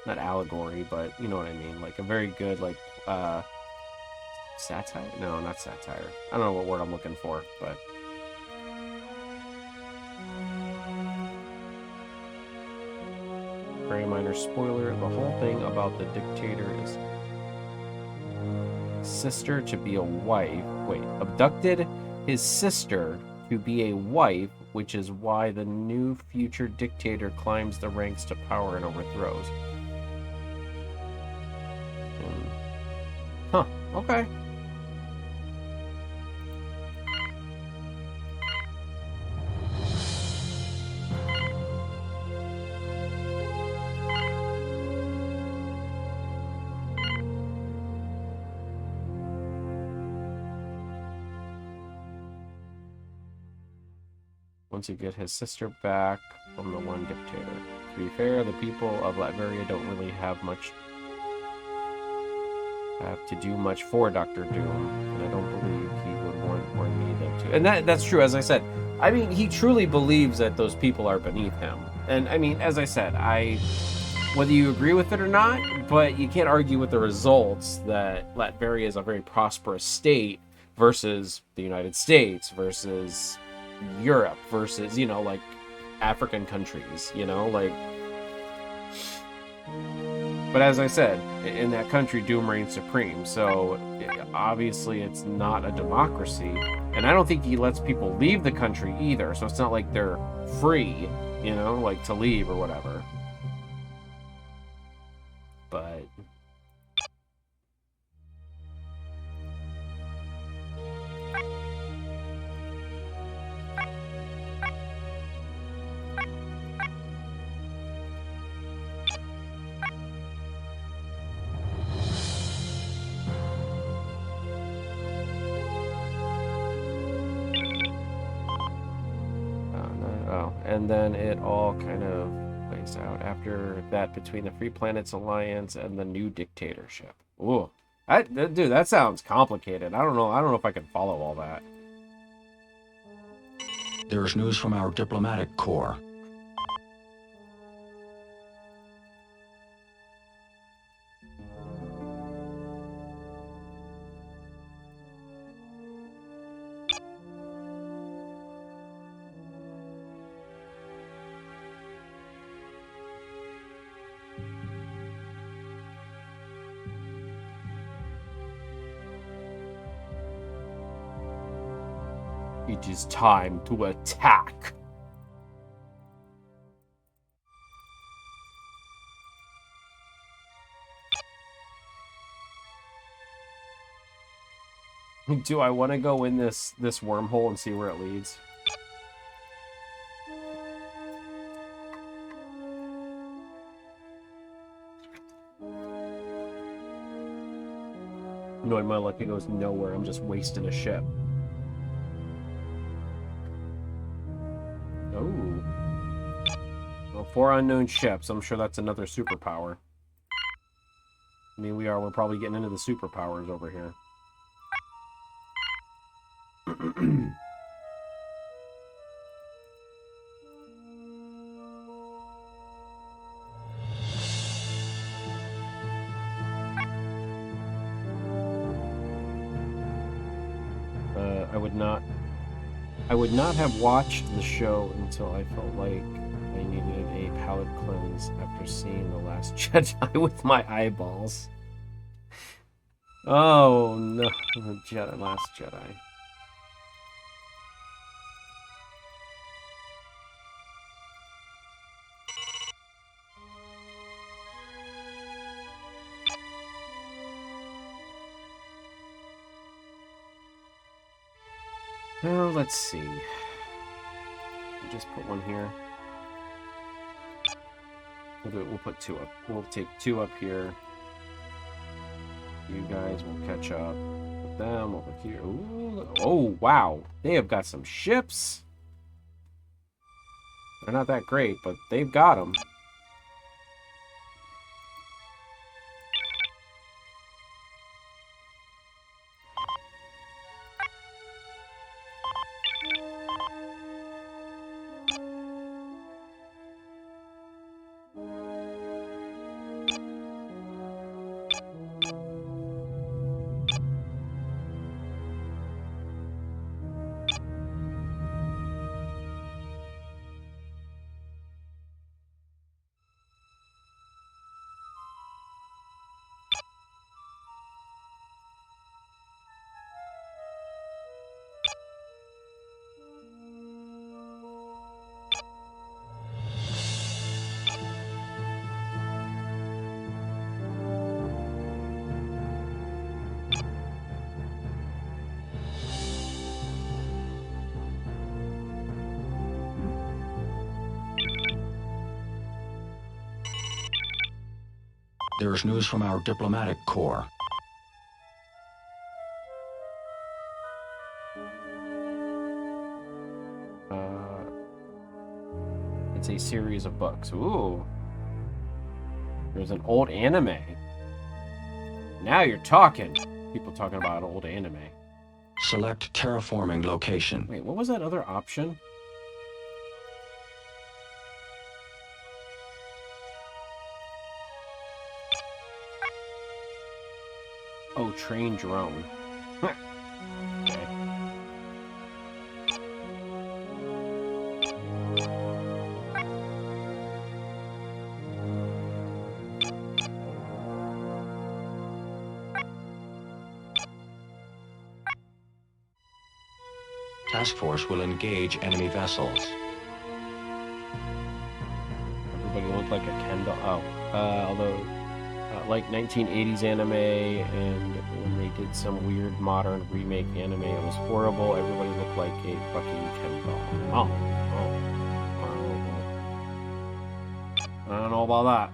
not allegory, but you know what I mean, a very good, satire? No, not satire. I don't know what word I'm looking for, but... Very minor spoiler, the whole thing about the dictator is sister to be a wife. Wait, abducted his sister to be a wife, which is why the new future dictator climbs the ranks to power and overthrows. Huh, okay. Once you get his sister back from the one dictator. To be fair, the people of Latveria don't really have to do much for Doctor Doom, and I don't believe he would want or need them to. And that's true, as I said. I mean, he truly believes that those people are beneath him. And I mean, as I said, whether you agree with it or not, but you can't argue with the results that Latveria is a very prosperous state versus the United States versus Europe versus, African countries, you know, like. But as I said, in that country, doom reigns supreme. So obviously, it's not a democracy, and I don't think he lets people leave the country either. So it's not like they're free, you know, like to leave or whatever. But. And then it all kind of plays out after that between the Free Planets Alliance and the new dictatorship. Ooh, dude, that sounds complicated. I don't know if I can follow all that. There's news from our diplomatic corps. It is time to attack. Do I want to go in this wormhole and see where it leads? Knowing my luck, it goes nowhere. I'm just wasting a ship. Oh. Well, 4 unknown ships. I'm sure that's another superpower. I mean, we're probably getting into the superpowers over here. I would not have watched the show until I felt like I needed a palate cleanse after seeing The Last Jedi with my eyeballs. Oh no, Last Jedi. Well, let's see. Just put one here. We'll put 2 up. We'll take 2 up here. You guys will catch up with them over here. Ooh, oh, wow. They have got some ships. They're not that great, but they've got them. There's news from our diplomatic corps. It's a series of books. Ooh. There's an old anime. Now you're talking. People talking about old anime. Select terraforming location. Wait, what was that other option? Oh, train drone. Okay. Task Force will engage enemy vessels. Everybody looked like a Ken doll. Oh, although, like 1980s anime, and when they did some weird modern remake anime, it was horrible. Everybody looked like a fucking Ken doll. Oh. I don't know about that.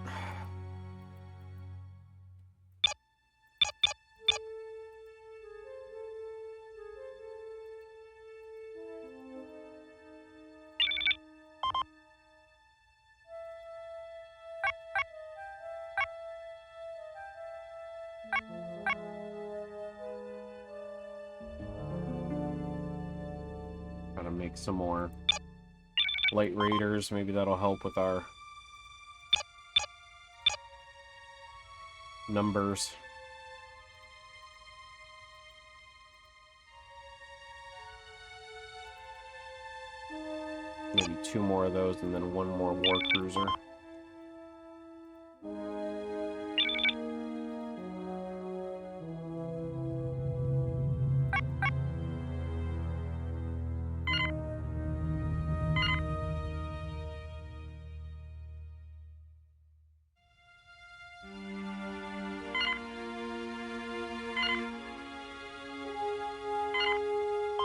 Gotta make some more light raiders. Maybe that'll help with our numbers. Maybe 2 more of those and then 1 more war cruiser.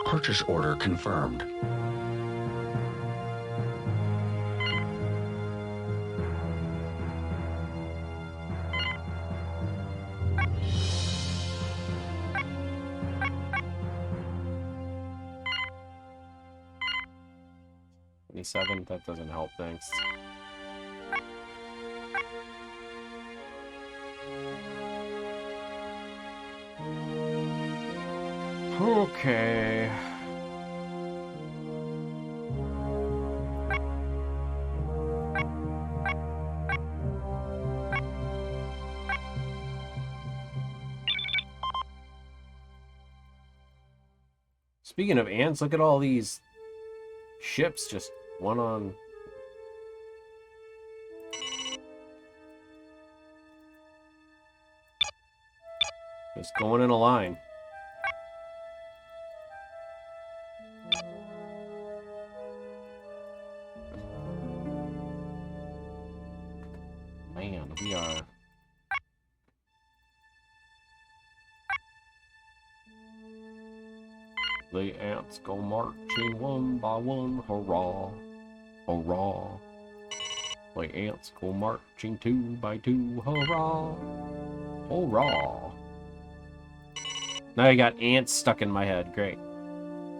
Purchase order confirmed. That doesn't help, thanks. Okay. Speaking of ants, look at all these ships just one on... Just going in a line. Man, we are... The ants go marching one by one, hurrah, hurrah. The ants go marching 2 by 2, hurrah, hurrah. Now I got ants stuck in my head, great.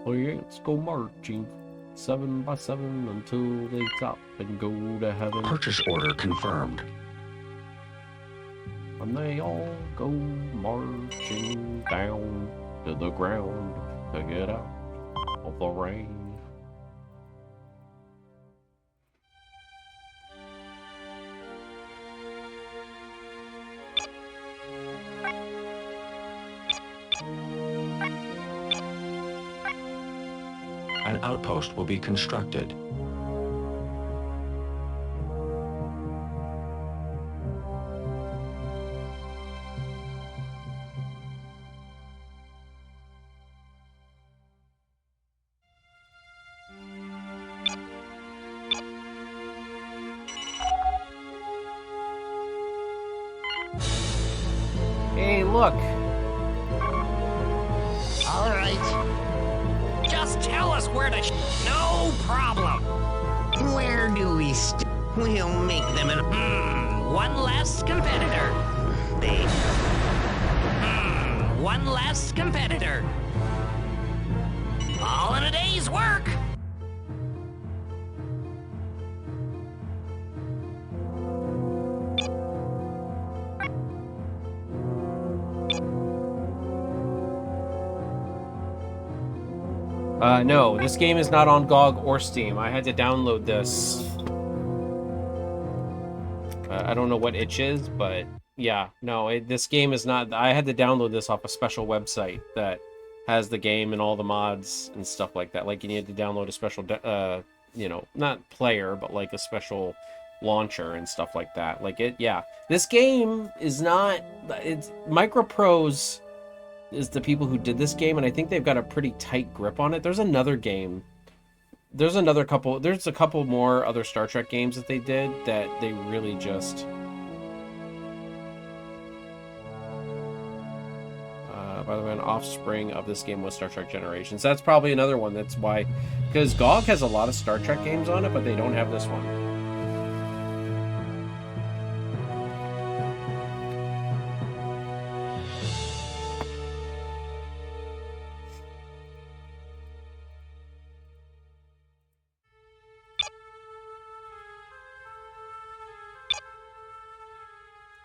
The ants go marching 7 by 7 until they stop and go to heaven. Purchase order confirmed. And they all go marching down to the ground to get out of the rain. An outpost will be constructed. Hey, look! All right. Just tell us where to no problem. Where do we We'll make them an... One less competitor. They... One less competitor. All in a day's work. No, this game is not on GOG or Steam. I had to download this. I don't know what itch is, but yeah, no, this game is not... I had to download this off a special website that has the game and all the mods and stuff like that. Like, you need to download a special, you know, not player, but like a special launcher and stuff like that. Like, yeah. This game is not... It's... Microprose is the people who did this game, and I think they've got a pretty tight grip on it. There's another game. There's a couple more other Star Trek games that they did that they really just... by the way, an offspring of this game was Star Trek Generations. That's probably another one. That's why... Because GOG has a lot of Star Trek games on it, but they don't have this one.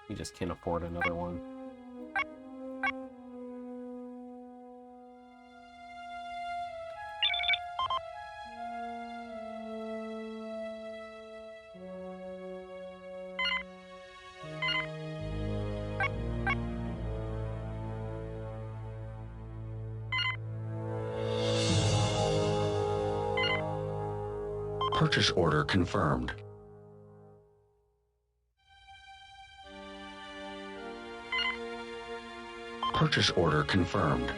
You just can't afford another one. Purchase order confirmed. Purchase order confirmed.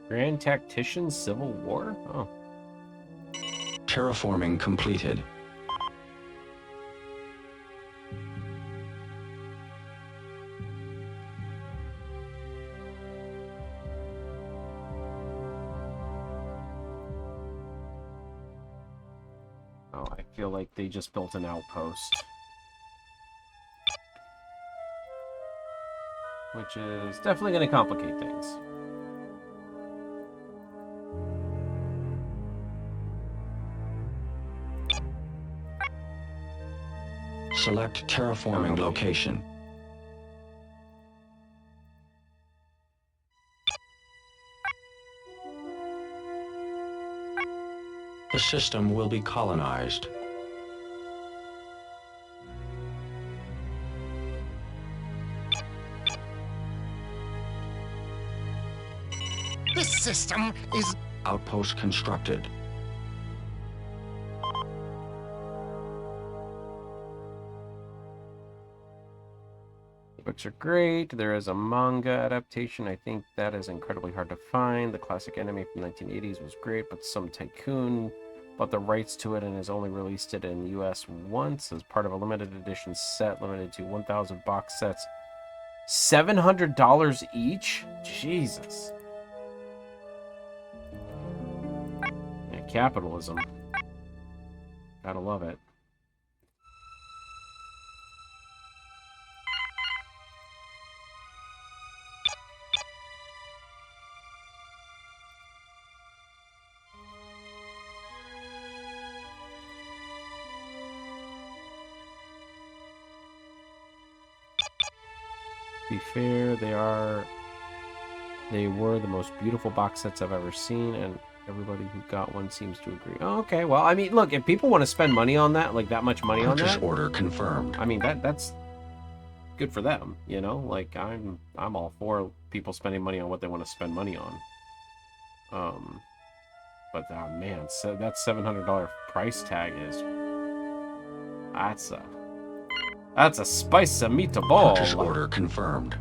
Grand Tactician Civil War? Oh. Terraforming completed. Oh, I feel like they just built an outpost. Which is definitely going to complicate things. Select terraforming location. The system will be colonized. This system is... Outpost constructed. Books are great. There is a manga adaptation. I think that is incredibly hard to find. The classic anime from the 1980s was great, but some tycoon bought the rights to it and has only released it in the US once as part of a limited edition set limited to 1,000 box sets. $700 each? Jesus. Yeah, capitalism. Gotta love it. be fair, they were the most beautiful box sets I've ever seen, and everybody who got one seems to agree. Oh, okay, well, I mean, look, if people want to spend money on that, like that much money on that, Purchase order confirmed. I mean, that's good for them, you know? Like, I'm all for people spending money on what they want to spend money on. But oh man, so that $700 price tag is that's a spicy meatball. Purchase order confirmed.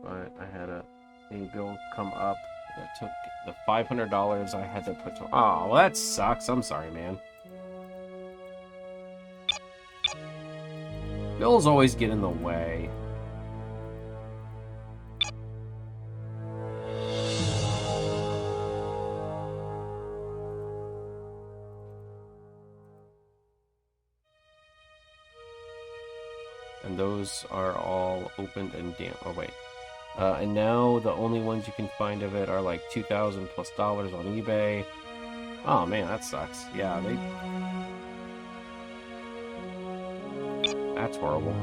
But I had a bill come up that took the $500 I had to put to. Oh, well, that sucks. I'm sorry, man. Bills always get in the way. And those are all opened and damp. Oh, wait. And now the only ones you can find of it are like $2,000+ on eBay. Oh man, that sucks. Yeah, that's horrible.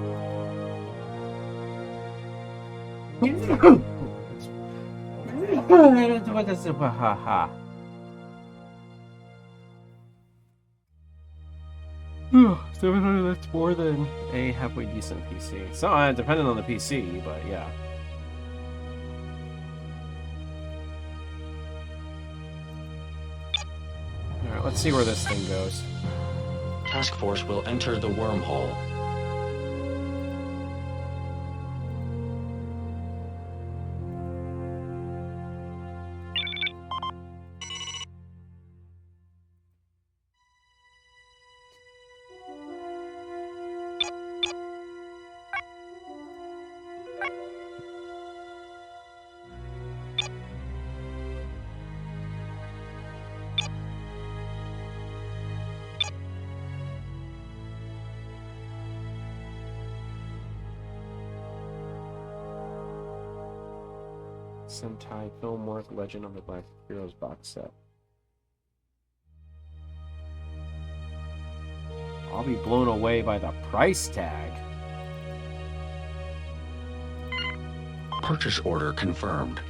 $700, that's more than a halfway decent PC. So, depending on the PC, but yeah. Alright, let's see where this thing goes. Task force will enter the wormhole. Sentai Film Work Legend of the Black Heroes box set. I'll be blown away by the price tag. Purchase order confirmed.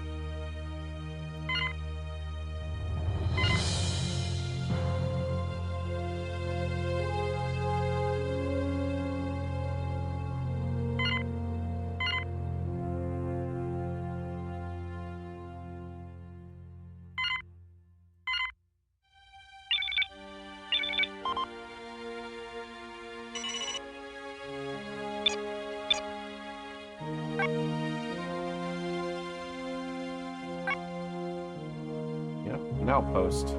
An outpost.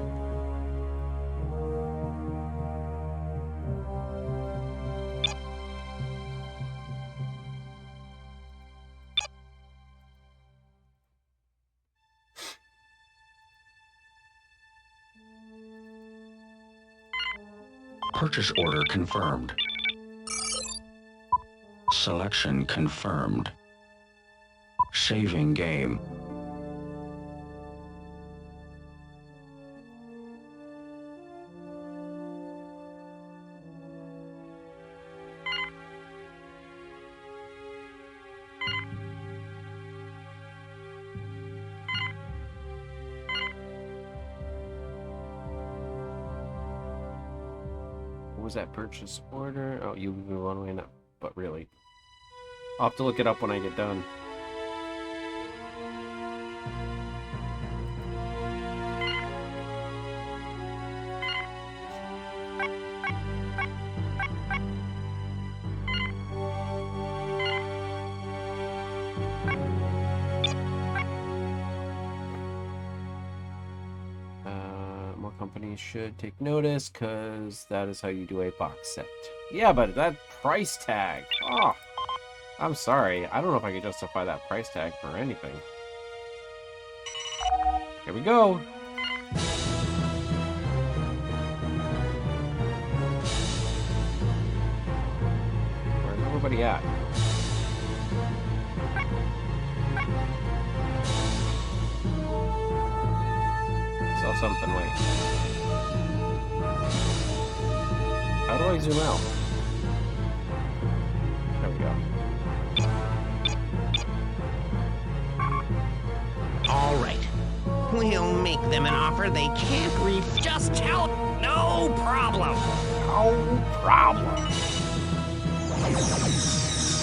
Purchase order confirmed. Selection confirmed. Saving game. Was that purchase order? Oh, you move one way, not, but really. I'll have to look it up when I get done. Companies should take notice, because that is how you do a box set. Yeah, but that price tag. Oh, I'm sorry. I don't know if I can justify that price tag for anything. Here we go. everybody at? Saw something, wait. How do I zoom out? There we go. All right. We'll make them an offer they can't refuse. Just tell them. No problem. No problem.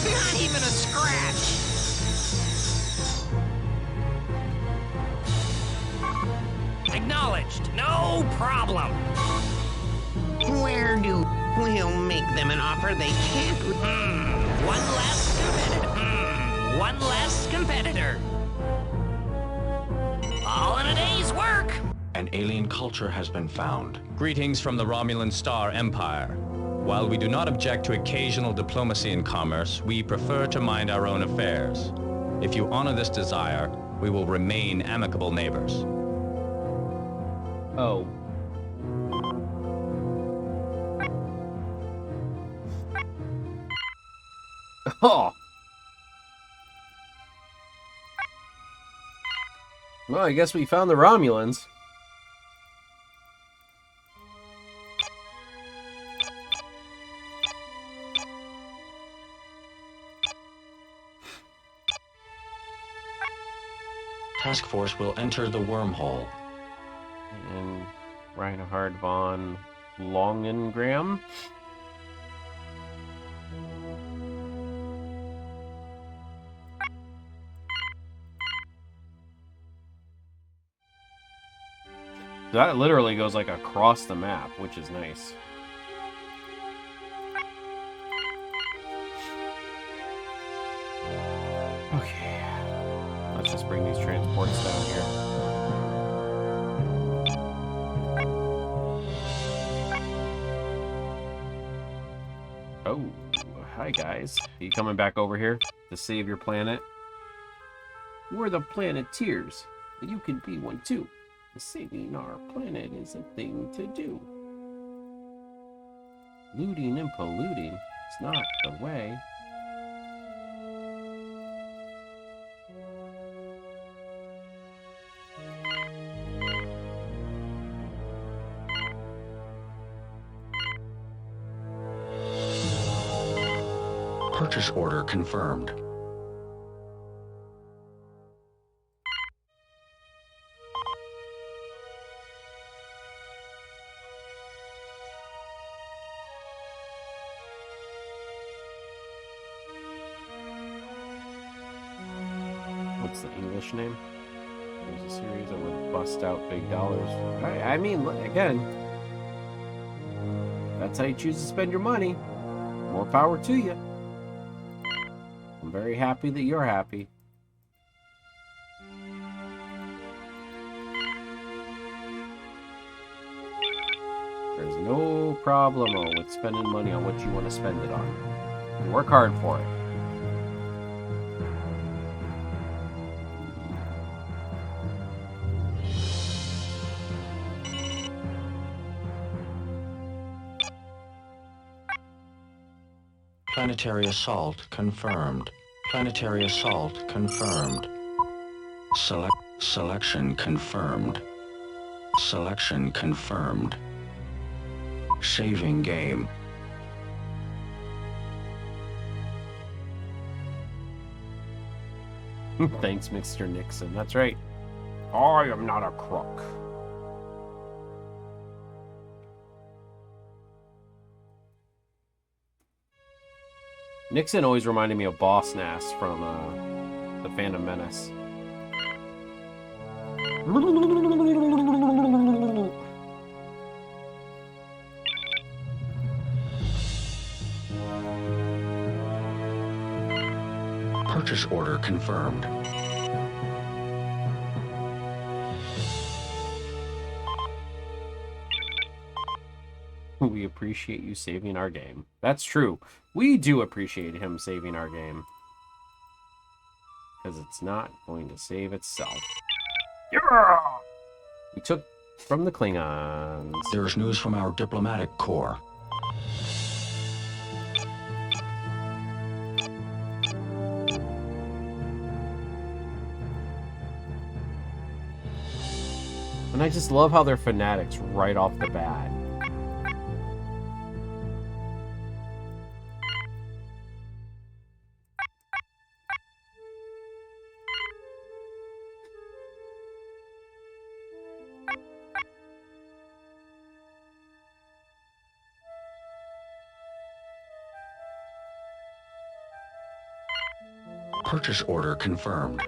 Not even a scratch. Acknowledged. No problem. Where do we'll make them an offer they can't One less competitor. One less competitor. All in a day's work. An alien culture has been found. Greetings from the Romulan Star Empire. While we do not object to occasional diplomacy and commerce, we prefer to mind our own affairs. If you honor this desire, we will remain amicable neighbors. Oh. Oh. Well, I guess we found the Romulans. Task Force will enter the wormhole. And Reinhard von Longengram. That literally goes like across the map, which is nice. Okay. Let's just bring these transports down here. Oh, hi guys. Are you coming back over here to save your planet? We're the Planeteers, and you can be one too. Saving our planet is a thing to do. Looting and polluting is not the way. Purchase order confirmed. What's the English name? There's a series that would bust out big dollars. I mean, again, that's how you choose to spend your money. More power to you. I'm very happy that you're happy. There's no problem with spending money on what you want to spend it on. You work hard for it. Planetary assault confirmed. Planetary assault confirmed. Selection confirmed. Selection confirmed. Saving game. Thanks, Mr. Nixon. That's right. I am not a crook. Nixon always reminded me of Boss Nass from The Phantom Menace. Purchase order confirmed. We appreciate you saving our game. That's true. We do appreciate him saving our game. Because it's not going to save itself. Yeah! We took from the Klingons. There's news from our diplomatic corps. I just love how they're fanatics right off the bat. Purchase order confirmed.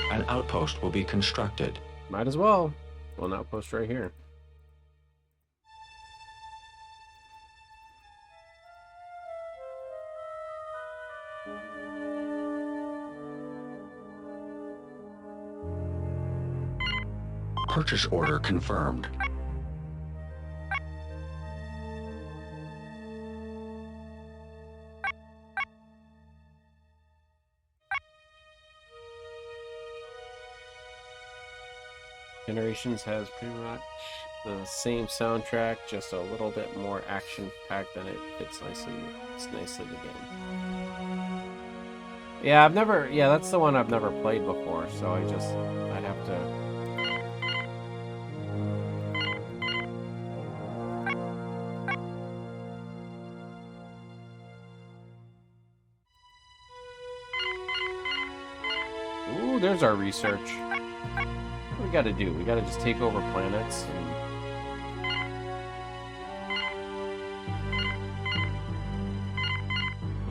An outpost will be constructed. Might as well. Well, an outpost right here. Purchase order confirmed. Generations has pretty much the same soundtrack, just a little bit more action-packed than it fits nicely. It's nicely the game. Yeah, that's the one I've never played before, so I'd have to. Ooh, there's our research. What do we gotta do? We gotta just take over planets and...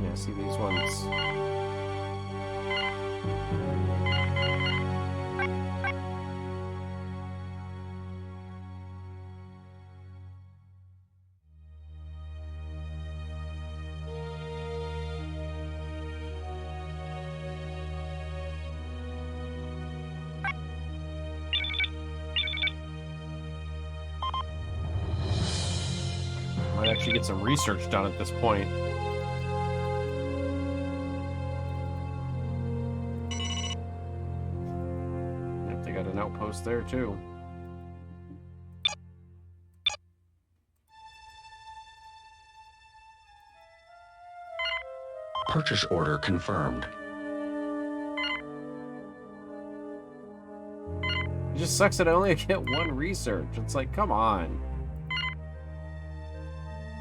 Yeah, see these ones. Might actually get some research done at this point. Yep, they got an outpost there too. Purchase order confirmed. It just sucks that I only get one research. It's like, come on.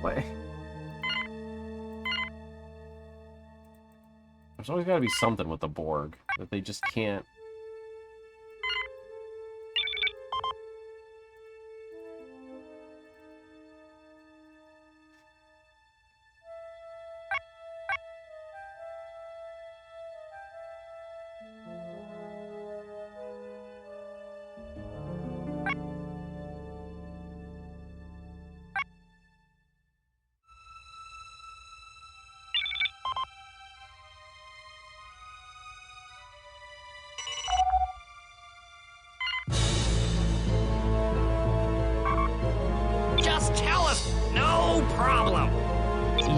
What? There's always got to be something with the Borg that they just can't.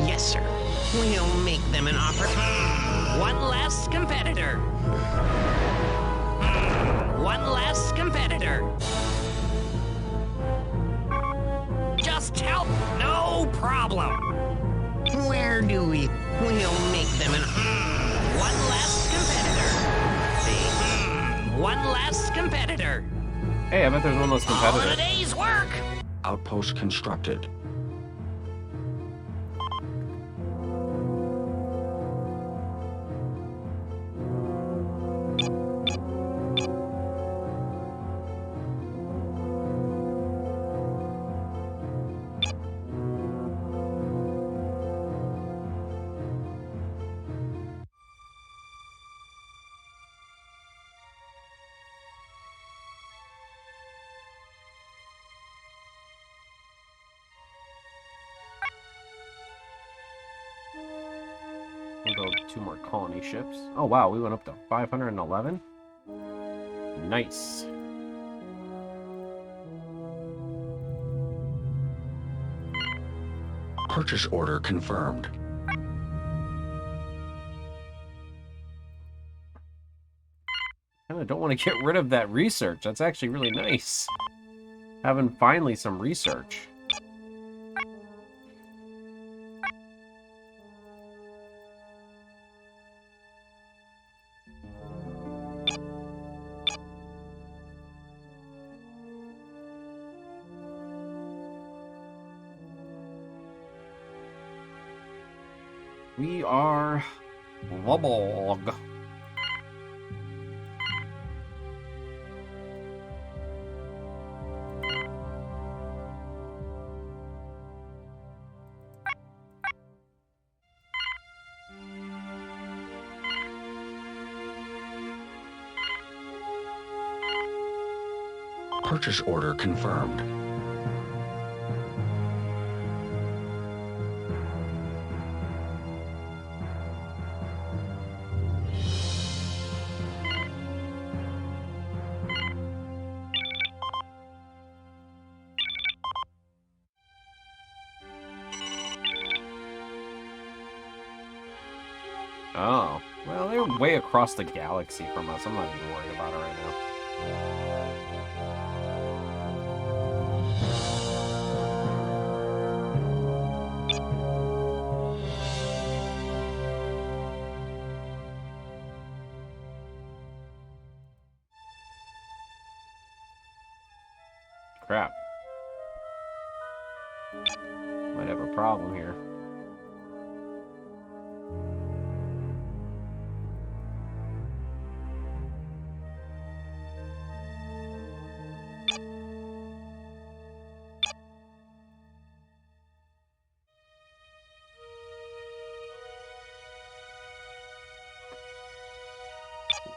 Yes, sir. We'll make them an offer. One less competitor. One less competitor. Just help. No problem. Where do we? We'll make them an... One less competitor. One less competitor. Hey, I bet there's one less All in a competitor. day's work. Outpost constructed. We'll build 2 more colony ships. Oh wow, we went up to 511. Nice. Purchase order confirmed. I don't want to get rid of that research. That's actually really nice. Having finally some research. We are the Borg. Purchase order confirmed. Oh, well, they're way across the galaxy from us. I'm not even worried about it right now. Crap. Might have a problem here.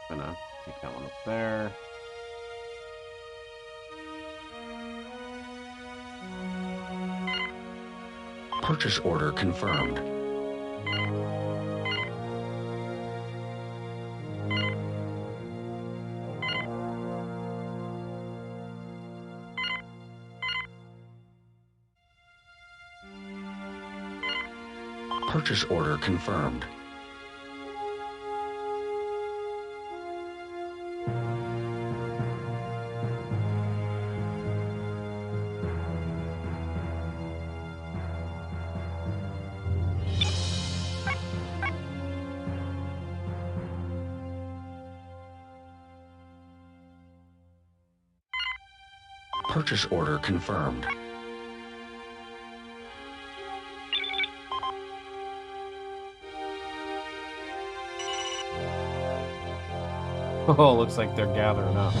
Gonna take that one up there. Purchase order confirmed. Purchase order confirmed. Purchase order confirmed. Oh, looks like they're gathering up.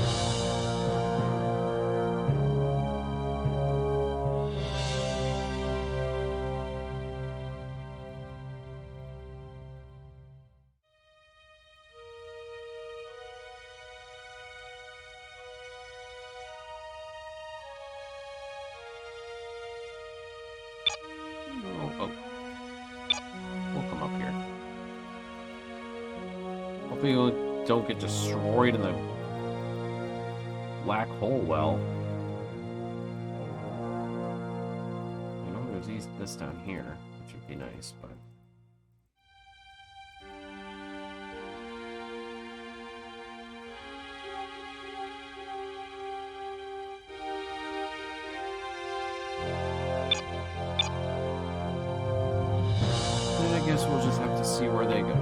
Oh. We'll come up here. Hopefully we don't get destroyed in the black hole well. You know, there's this down here, which would be nice, but... I guess we'll just have to see where they go.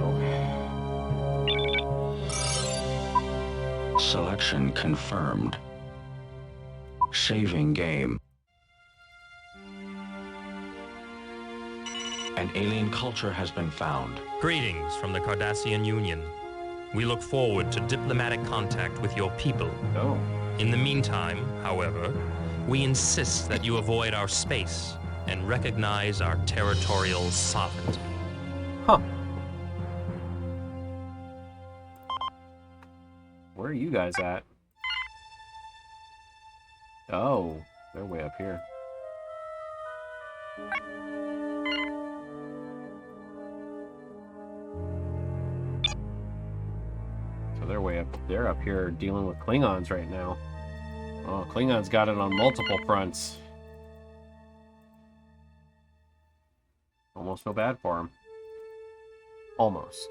Selection confirmed. Saving game. An alien culture has been found. Greetings from the Cardassian Union. We look forward to diplomatic contact with your people. Oh. In the meantime, however, we insist that you avoid our space and recognize our territorial sovereignty. Huh. Where are you guys at? Oh, they're way up here. So they're up here dealing with Klingons right now. Oh, Klingons got it on multiple fronts. almost feel bad for him. Almost.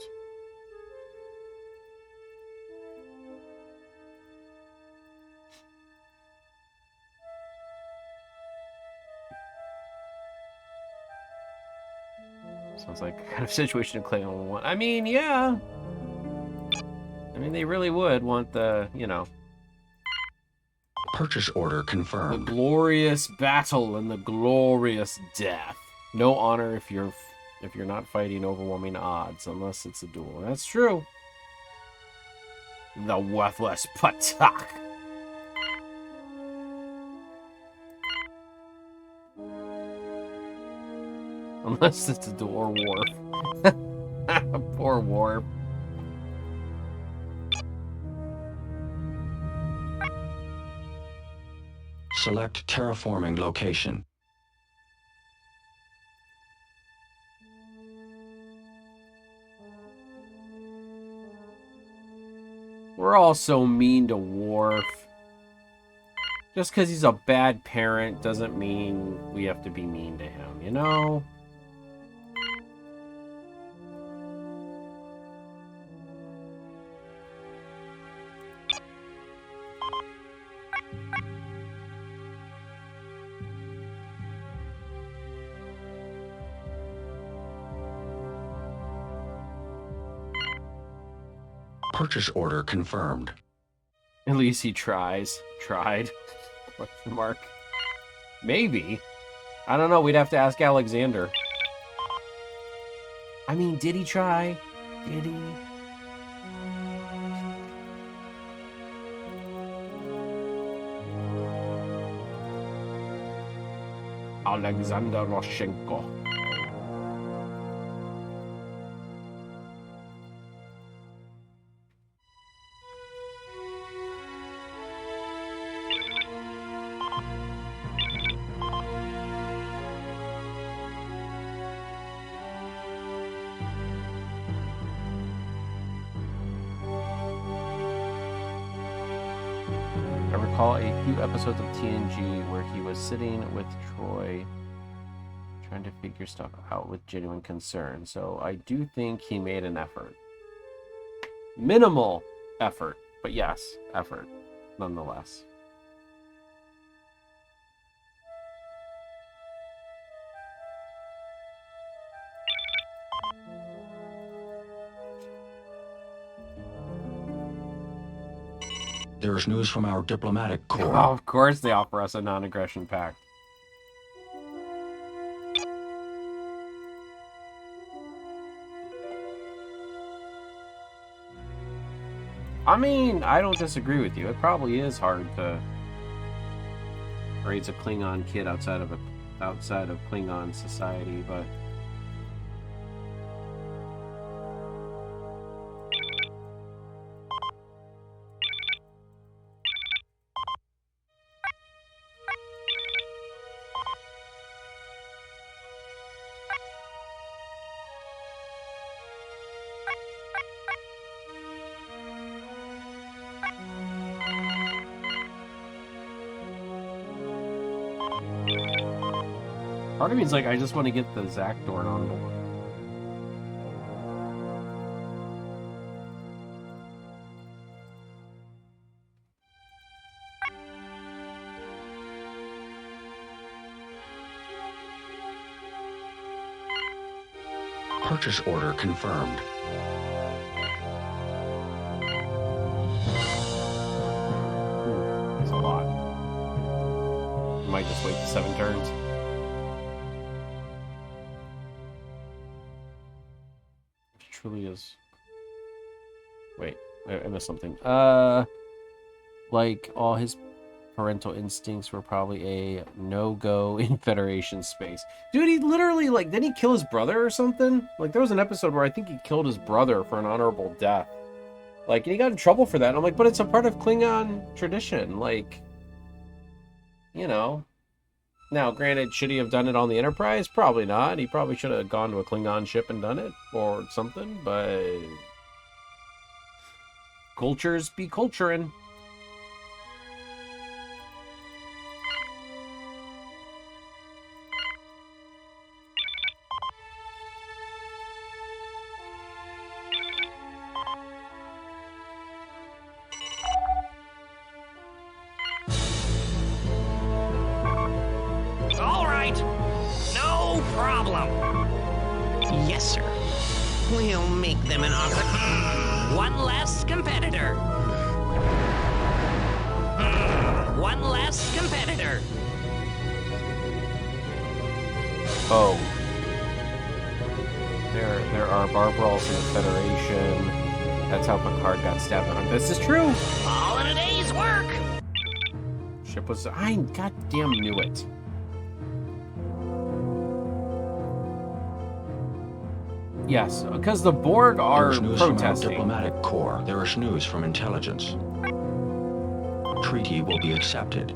Sounds like a kind of situation to Klingon would want. I mean, yeah. I mean, they really would want the, you know... Purchase order confirmed. The glorious battle and the glorious death. No honor if you're not fighting overwhelming odds, unless it's a duel. That's true. The worthless Patak. Unless it's a duel or Worf. Poor Worf. Select terraforming location. We're all so mean to Worf. Just because he's a bad parent doesn't mean we have to be mean to him, you know? Purchase order confirmed. At least he tries. Tried. Question mark. Maybe. I don't know. We'd have to ask Alexander. I mean, did he try? Did he? Alexander Roshenko. A few episodes of TNG where he was sitting with Troy trying to figure stuff out with genuine concern. So I do think he made an effort. Minimal effort, but yes, effort nonetheless. There is news from our diplomatic corps. Oh, of course they offer us a non-aggression pact. I mean, I don't disagree with you. It probably is hard to raise a Klingon kid outside of Klingon society, but part of me is like, I just want to get the Zach Dorn on board. Purchase order confirmed. Ooh, that's a lot. Might just wait 7 turns. Truly is. Wait, I missed something. Like all his parental instincts were probably a no-go in Federation space. Dude, he literally, like, didn't he kill his brother or something? Like, there was an episode where I think he killed his brother for an honorable death. Like, and he got in trouble for that. And I'm like, but it's a part of Klingon tradition. Like, you know. Now, granted, should he have done it on the Enterprise? Probably not. He probably should have gone to a Klingon ship and done it, or something, but... cultures be culturing. We'll make them an offer. One less competitor. One less competitor. Oh. There are barbells in the Federation. That's how Picard got stabbed on. This is true! All in a day's work. Ship was... I goddamn knew it. Yes, because the Borg are There's news from our protesting. diplomatic corps. There is news from intelligence. Treaty will be accepted.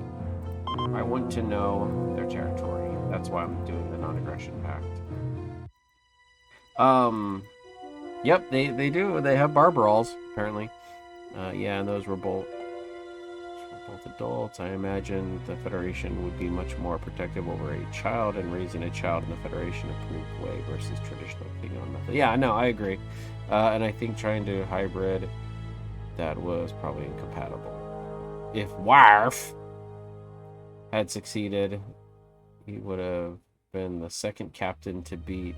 I want to know their territory. That's why I'm doing the non-aggression pact. Yep, they do. They have barbarolls, apparently. Yeah, and those were both adults. I imagine the Federation would be much more protective over a child, and raising a child in the Federation approved way versus traditional Klingon method. Yeah, no, I agree. And I think trying to hybrid, that was probably incompatible. If Worf had succeeded, he would have been the second captain to beat...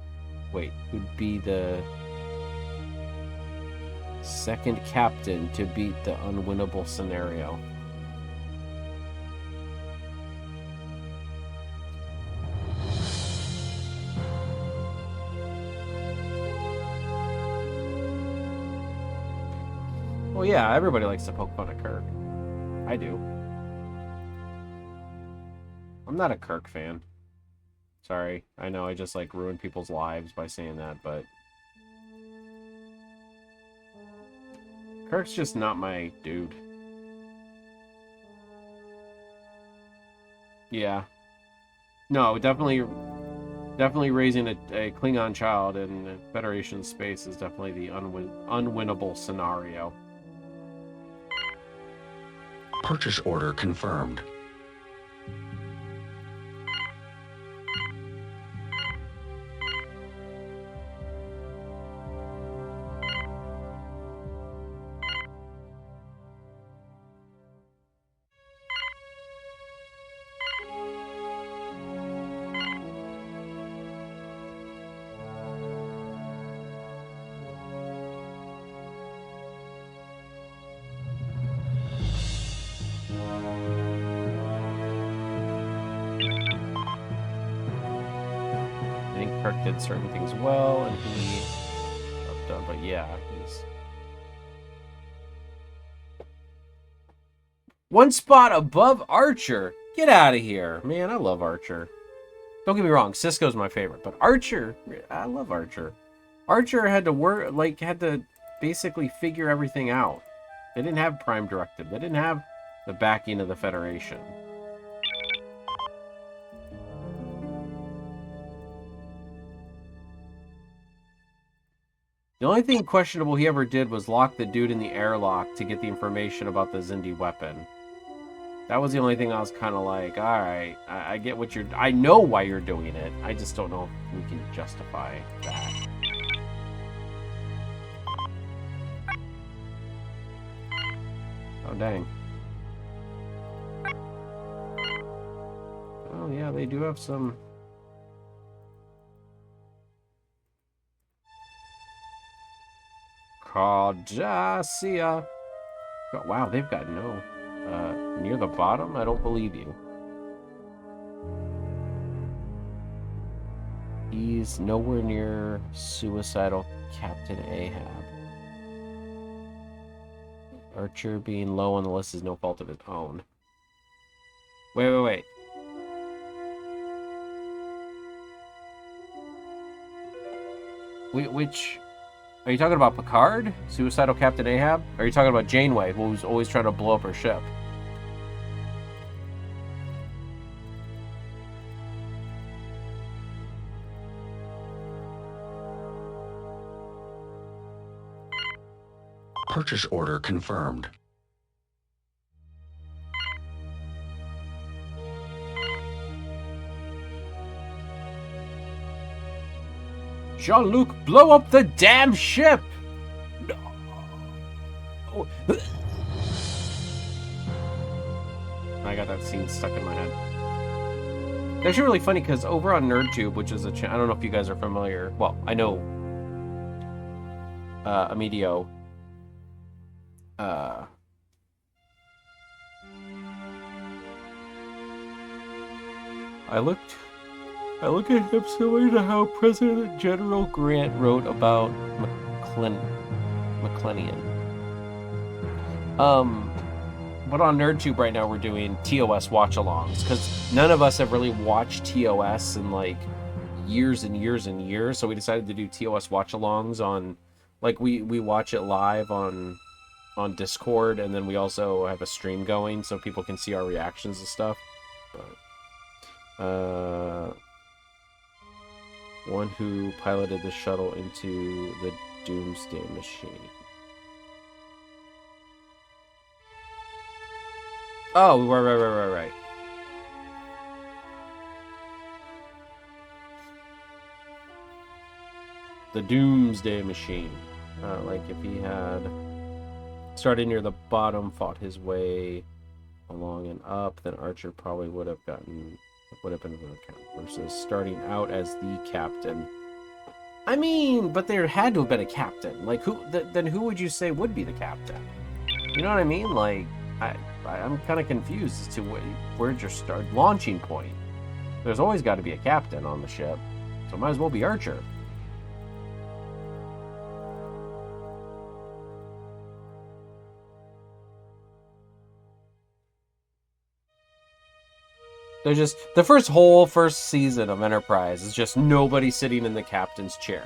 Wait, who'd be the second captain to beat the unwinnable scenario? Well, yeah, everybody likes to poke fun at Kirk. I do. I'm not a Kirk fan. Sorry, I know I just like ruined people's lives by saying that, but Kirk's just not my dude. Yeah. No, definitely raising a Klingon child in Federation space is definitely the unwinnable scenario. Purchase order confirmed. Kirk did certain things well, and he jumped up, but yeah, he's one spot above Archer. Get out of here, man! I love Archer. Don't get me wrong, Sisko's my favorite, but Archer, I love Archer. Archer had to had to basically figure everything out. They didn't have Prime Directive. They didn't have the backing of the Federation. The only thing questionable he ever did was lock the dude in the airlock to get the information about the Xindi weapon. That was the only thing I was kind of like, alright, I get what you're... I know why you're doing it. I just don't know if we can justify that. Oh, dang. Oh, yeah, they do have some... Cardassia. Oh, wow, they've got no... near the bottom? I don't believe you. He's nowhere near suicidal Captain Ahab. Archer being low on the list is no fault of his own. Wait. Which... Are you talking about Picard? Suicidal Captain Ahab? Or are you talking about Janeway, who's always trying to blow up her ship? Purchase order confirmed. Jean-Luc, blow up the damn ship! No. I got that scene stuck in my head. It's actually really funny because over on NerdTube, which is a channel, I don't know if you guys are familiar. Well, I know Amidio. I look at him similar to how President General Grant wrote about McClellan. But on NerdTube right now we're doing TOS watch-alongs because none of us have really watched TOS in like years and years and years. So we decided to do TOS watch-alongs on, like we watch it live on Discord, and then we also have a stream going so people can see our reactions and stuff. But, one who piloted the shuttle into the Doomsday Machine. Oh, right. The Doomsday Machine. Like if he had started near the bottom, fought his way along and up, then Archer probably would have been versus starting out as the captain. I mean, but there had to have been a captain. Like then who would you say would be the captain? You know what I mean? Like I'm kind of confused as to where's your start launching point. There's always got to be a captain on the ship, so might as well be Archer. They're just the first season of Enterprise is just nobody sitting in the captain's chair.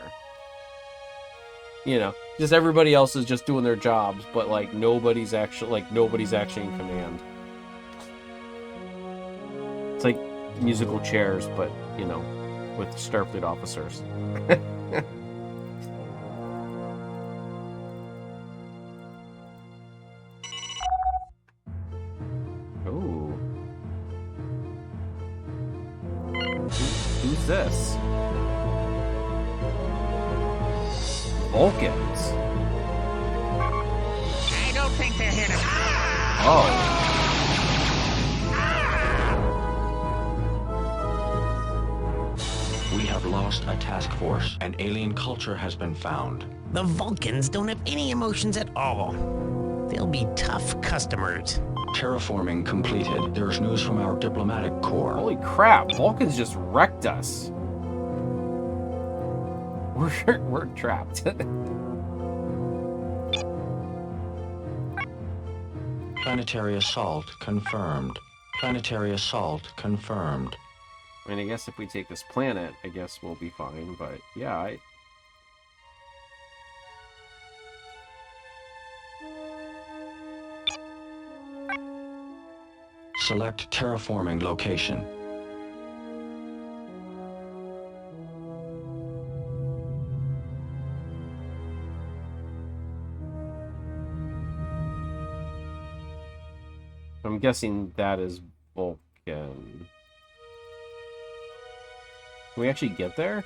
You know, just everybody else is just doing their jobs, but like nobody's actually in command. It's like musical chairs, but you know, with Starfleet officers. Ooh. Who's this? Vulcans. I don't think they're here to... Oh. We have lost a task force. An alien culture has been found. The Vulcans don't have any emotions at all. They'll be tough customers. Terraforming completed. There's news from our diplomatic corps. Holy crap, Vulcans just wrecked us. We're trapped. Planetary assault confirmed. Planetary assault confirmed. I mean, I guess if we take this planet, I guess we'll be fine, but yeah, Select terraforming location. I'm guessing that is Vulcan. Can we actually get there?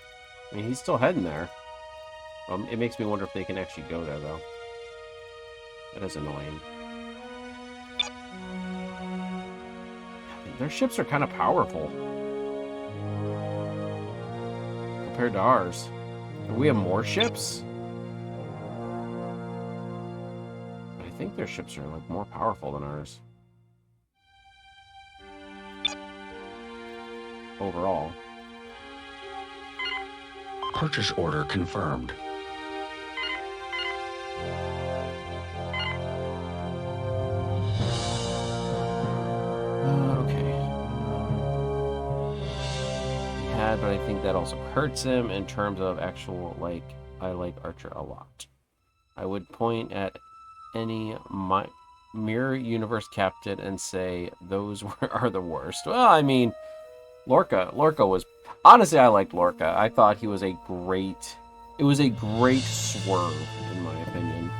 I mean, he's still heading there. It makes me wonder if they can actually go there, though. That is annoying. Their ships are kind of powerful compared to ours. Do we have more ships? But I think their ships are like more powerful than ours. Overall. Purchase order confirmed. But I think that also hurts him in terms of actual, like, I like Archer a lot. I would point at any Mirror Universe captain and say those are the worst. Well, I mean, Lorca was, honestly, I liked Lorca. I thought it was a great swerve, in my opinion.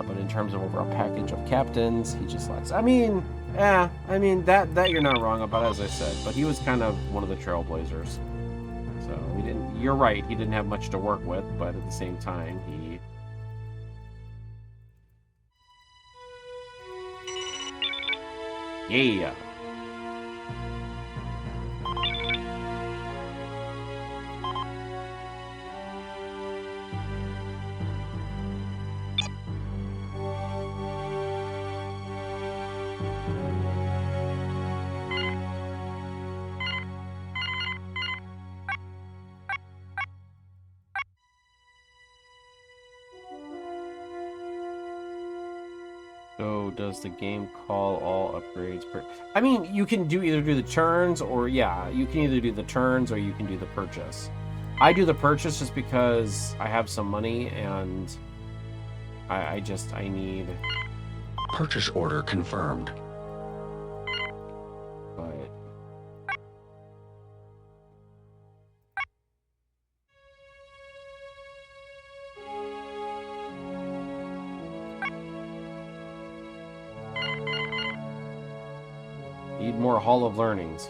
But in terms of overall package of captains, he just lacks. I mean, that you're not wrong about, as I said, but he was kind of one of the trailblazers. So you're right, he didn't have much to work with, but at the same time, yeah. So does the game call all upgrades per... I mean, you can either do the turns or, yeah, you can either do the turns or you can do the purchase. I do the purchase just because I have some money and I need... Purchase order confirmed. But... Need more Hall of Learnings.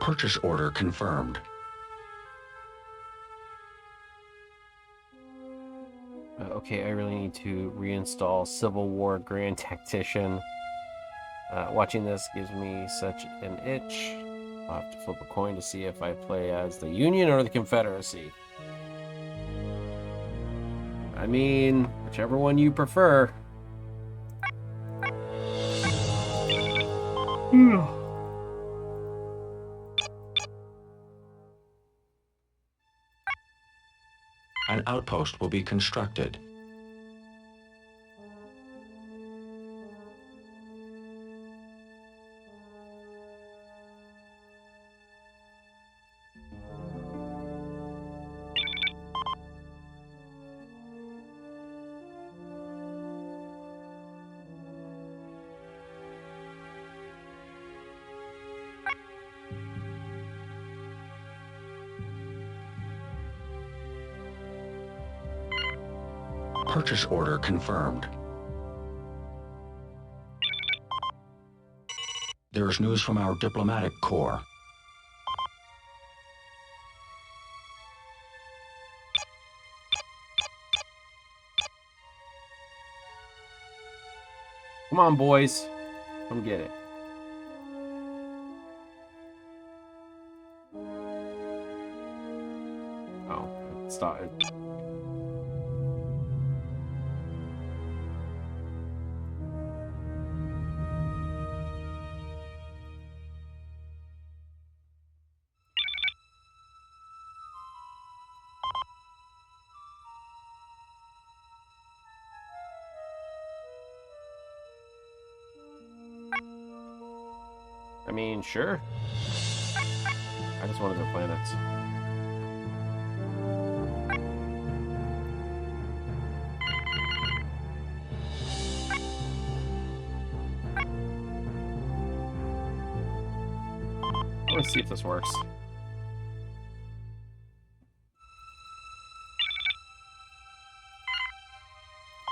Purchase order confirmed. Okay, I really need to reinstall Civil War Grand Tactician. Watching this gives me such an itch. I'll have to flip a coin to see if I play as the Union or the Confederacy. I mean, whichever one you prefer. An outpost will be constructed. Purchase order confirmed. There is news from our diplomatic corps. Come on, boys. Come get it. Oh, it started. I mean, sure. I just wanted their planets. Let's see if this works.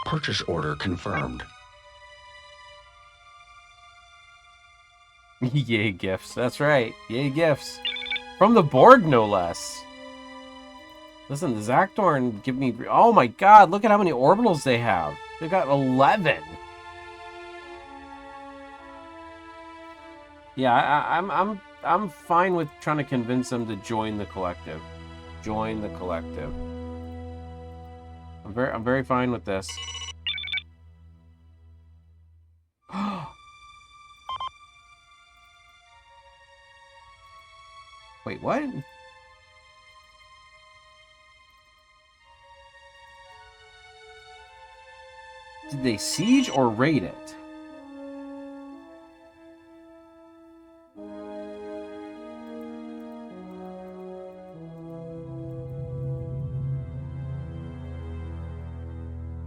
Purchase order confirmed. Yay, gifts. That's right. Yay, gifts. From the Borg, no less. Listen, the Zactorn give me... Oh my god, look at how many orbitals they have. They got 11. Yeah, I'm fine with trying to convince them to join the collective. Join the collective. I'm very fine with this. Wait, what? Did they siege or raid it?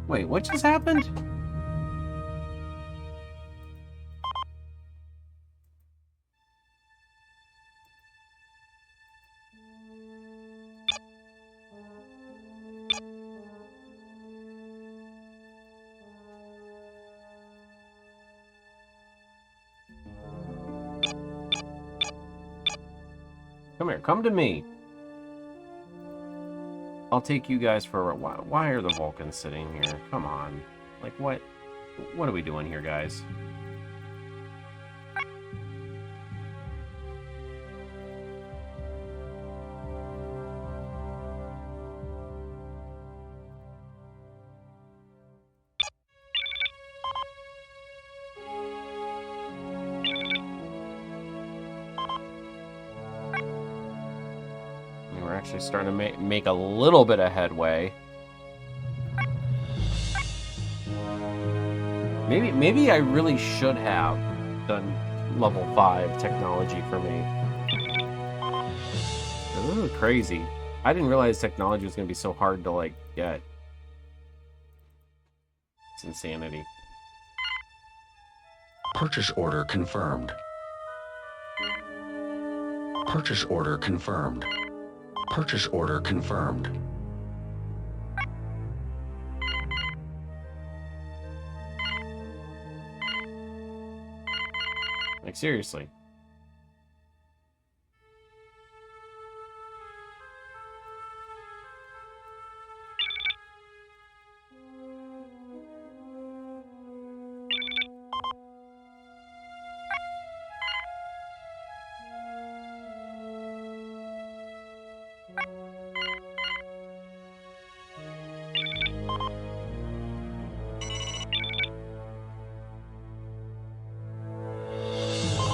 Wait, what just happened? Come here, come to me. I'll take you guys for a while. Why are the Vulcans sitting here? Come on. Like, what are we doing here, guys? actually starting to make a little bit of headway. Maybe I really should have done level 5 technology for me. This is crazy. I didn't realize technology was going to be so hard to, like, get. It's insanity. Purchase order confirmed. Purchase order confirmed. Purchase order confirmed. Like, seriously.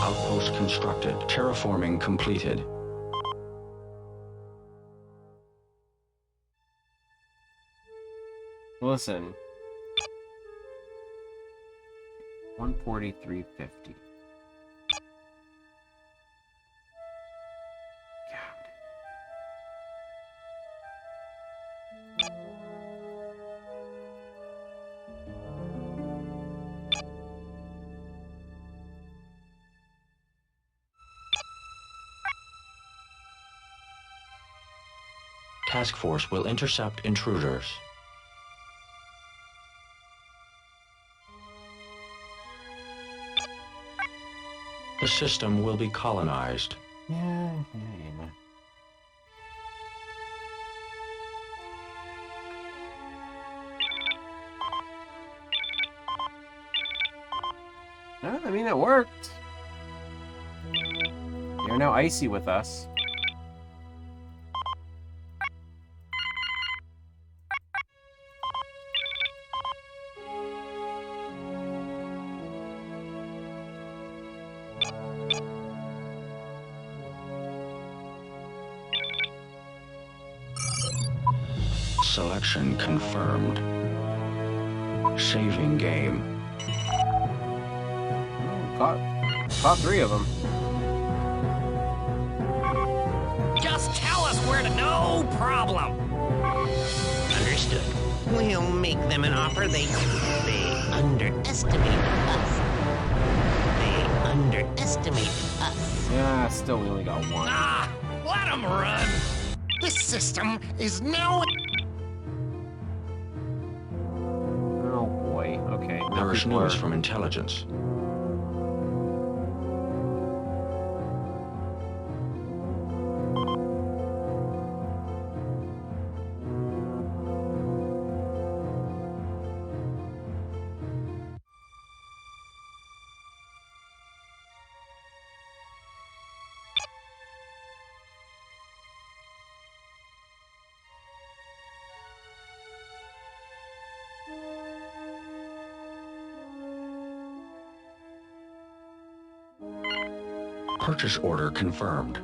Outpost constructed. Terraforming completed. Listen. 143.50. Task force will intercept intruders. The system will be colonized. Yeah. Well, I mean, it worked. You're now icy with us. Selection confirmed. Saving game. Caught 3 of them. Just tell us where to. No problem. Understood. We'll make them an offer they underestimate us. They underestimate us. Yeah, still we only got 1. Ah, let them run. This system is now... Oh boy. Okay. now There is people news are- from intelligence. Purchase order confirmed.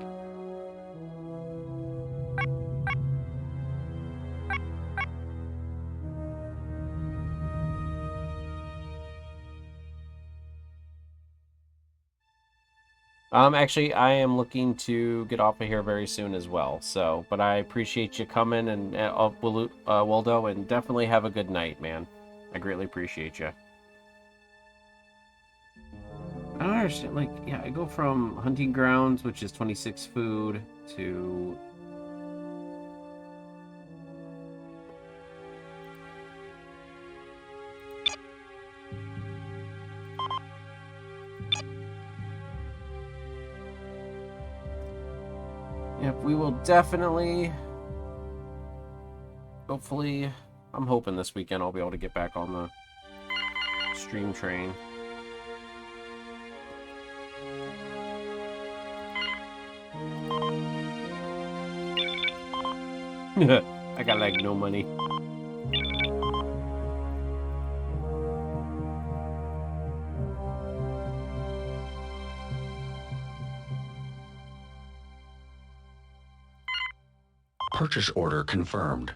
Actually, I am looking to get off of here very soon as well. So, but I appreciate you coming and Waldo, and definitely have a good night, man. I greatly appreciate you. I don't understand. Like, yeah, I go from hunting grounds, which is 26 food, to yep, we will definitely. Hopefully, I'm hoping this weekend I'll be able to get back on the stream train. I got like no money. Purchase order confirmed.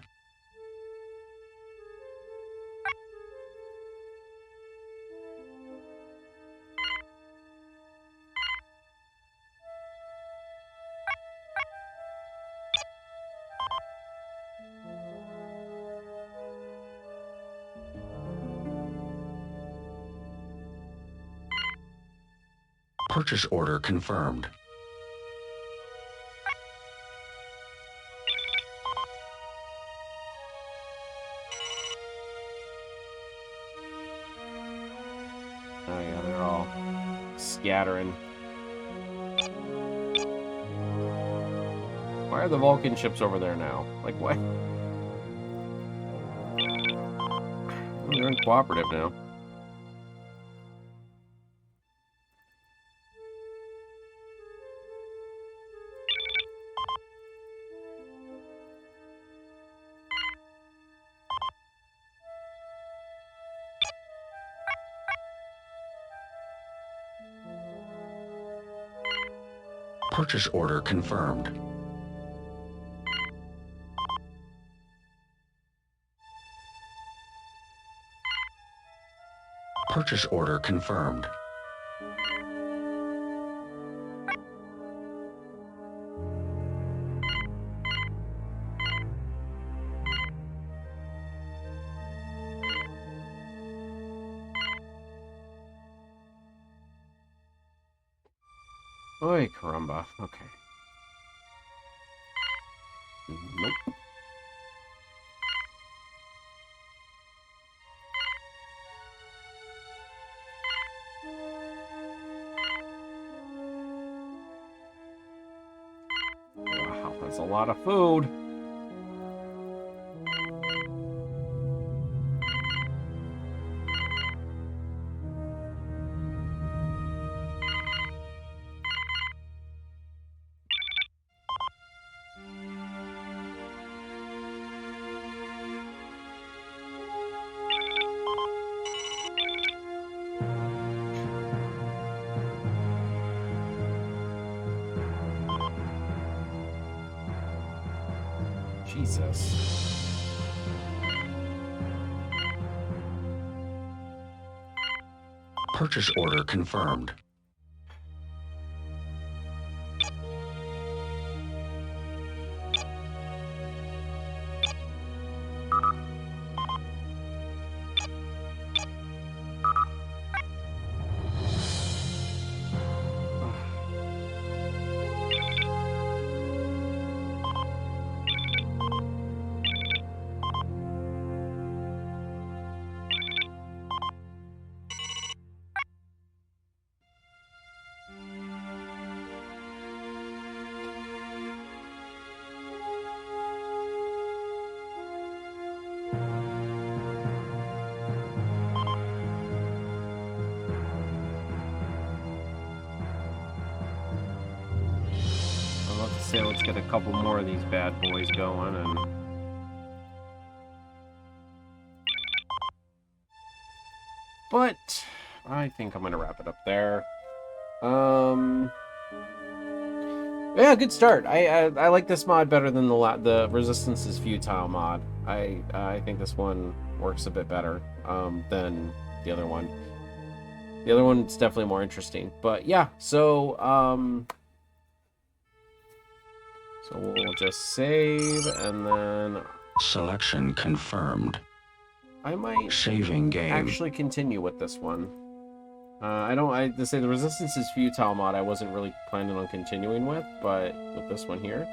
Purchase order confirmed. Oh yeah, they're all scattering. Why are the Vulcan ships over there now? Like, what? Oh, they're uncooperative now. Purchase order confirmed. Purchase order confirmed. Oy, caramba. Okay. Nope. Wow, that's a lot of food. Jesus. Purchase order confirmed. Say let's get a couple more of these bad boys going, and but I think I'm gonna wrap it up there. Yeah, good start. I like this mod better than the Resistance is Futile mod. I think this one works a bit better than the other one. The other one's definitely more interesting. But yeah, so so we'll just save, and then Selection confirmed. I might Saving game. actually continue with this one. I to say the Resistance is Futile mod I wasn't really planning on continuing with, but with this one here,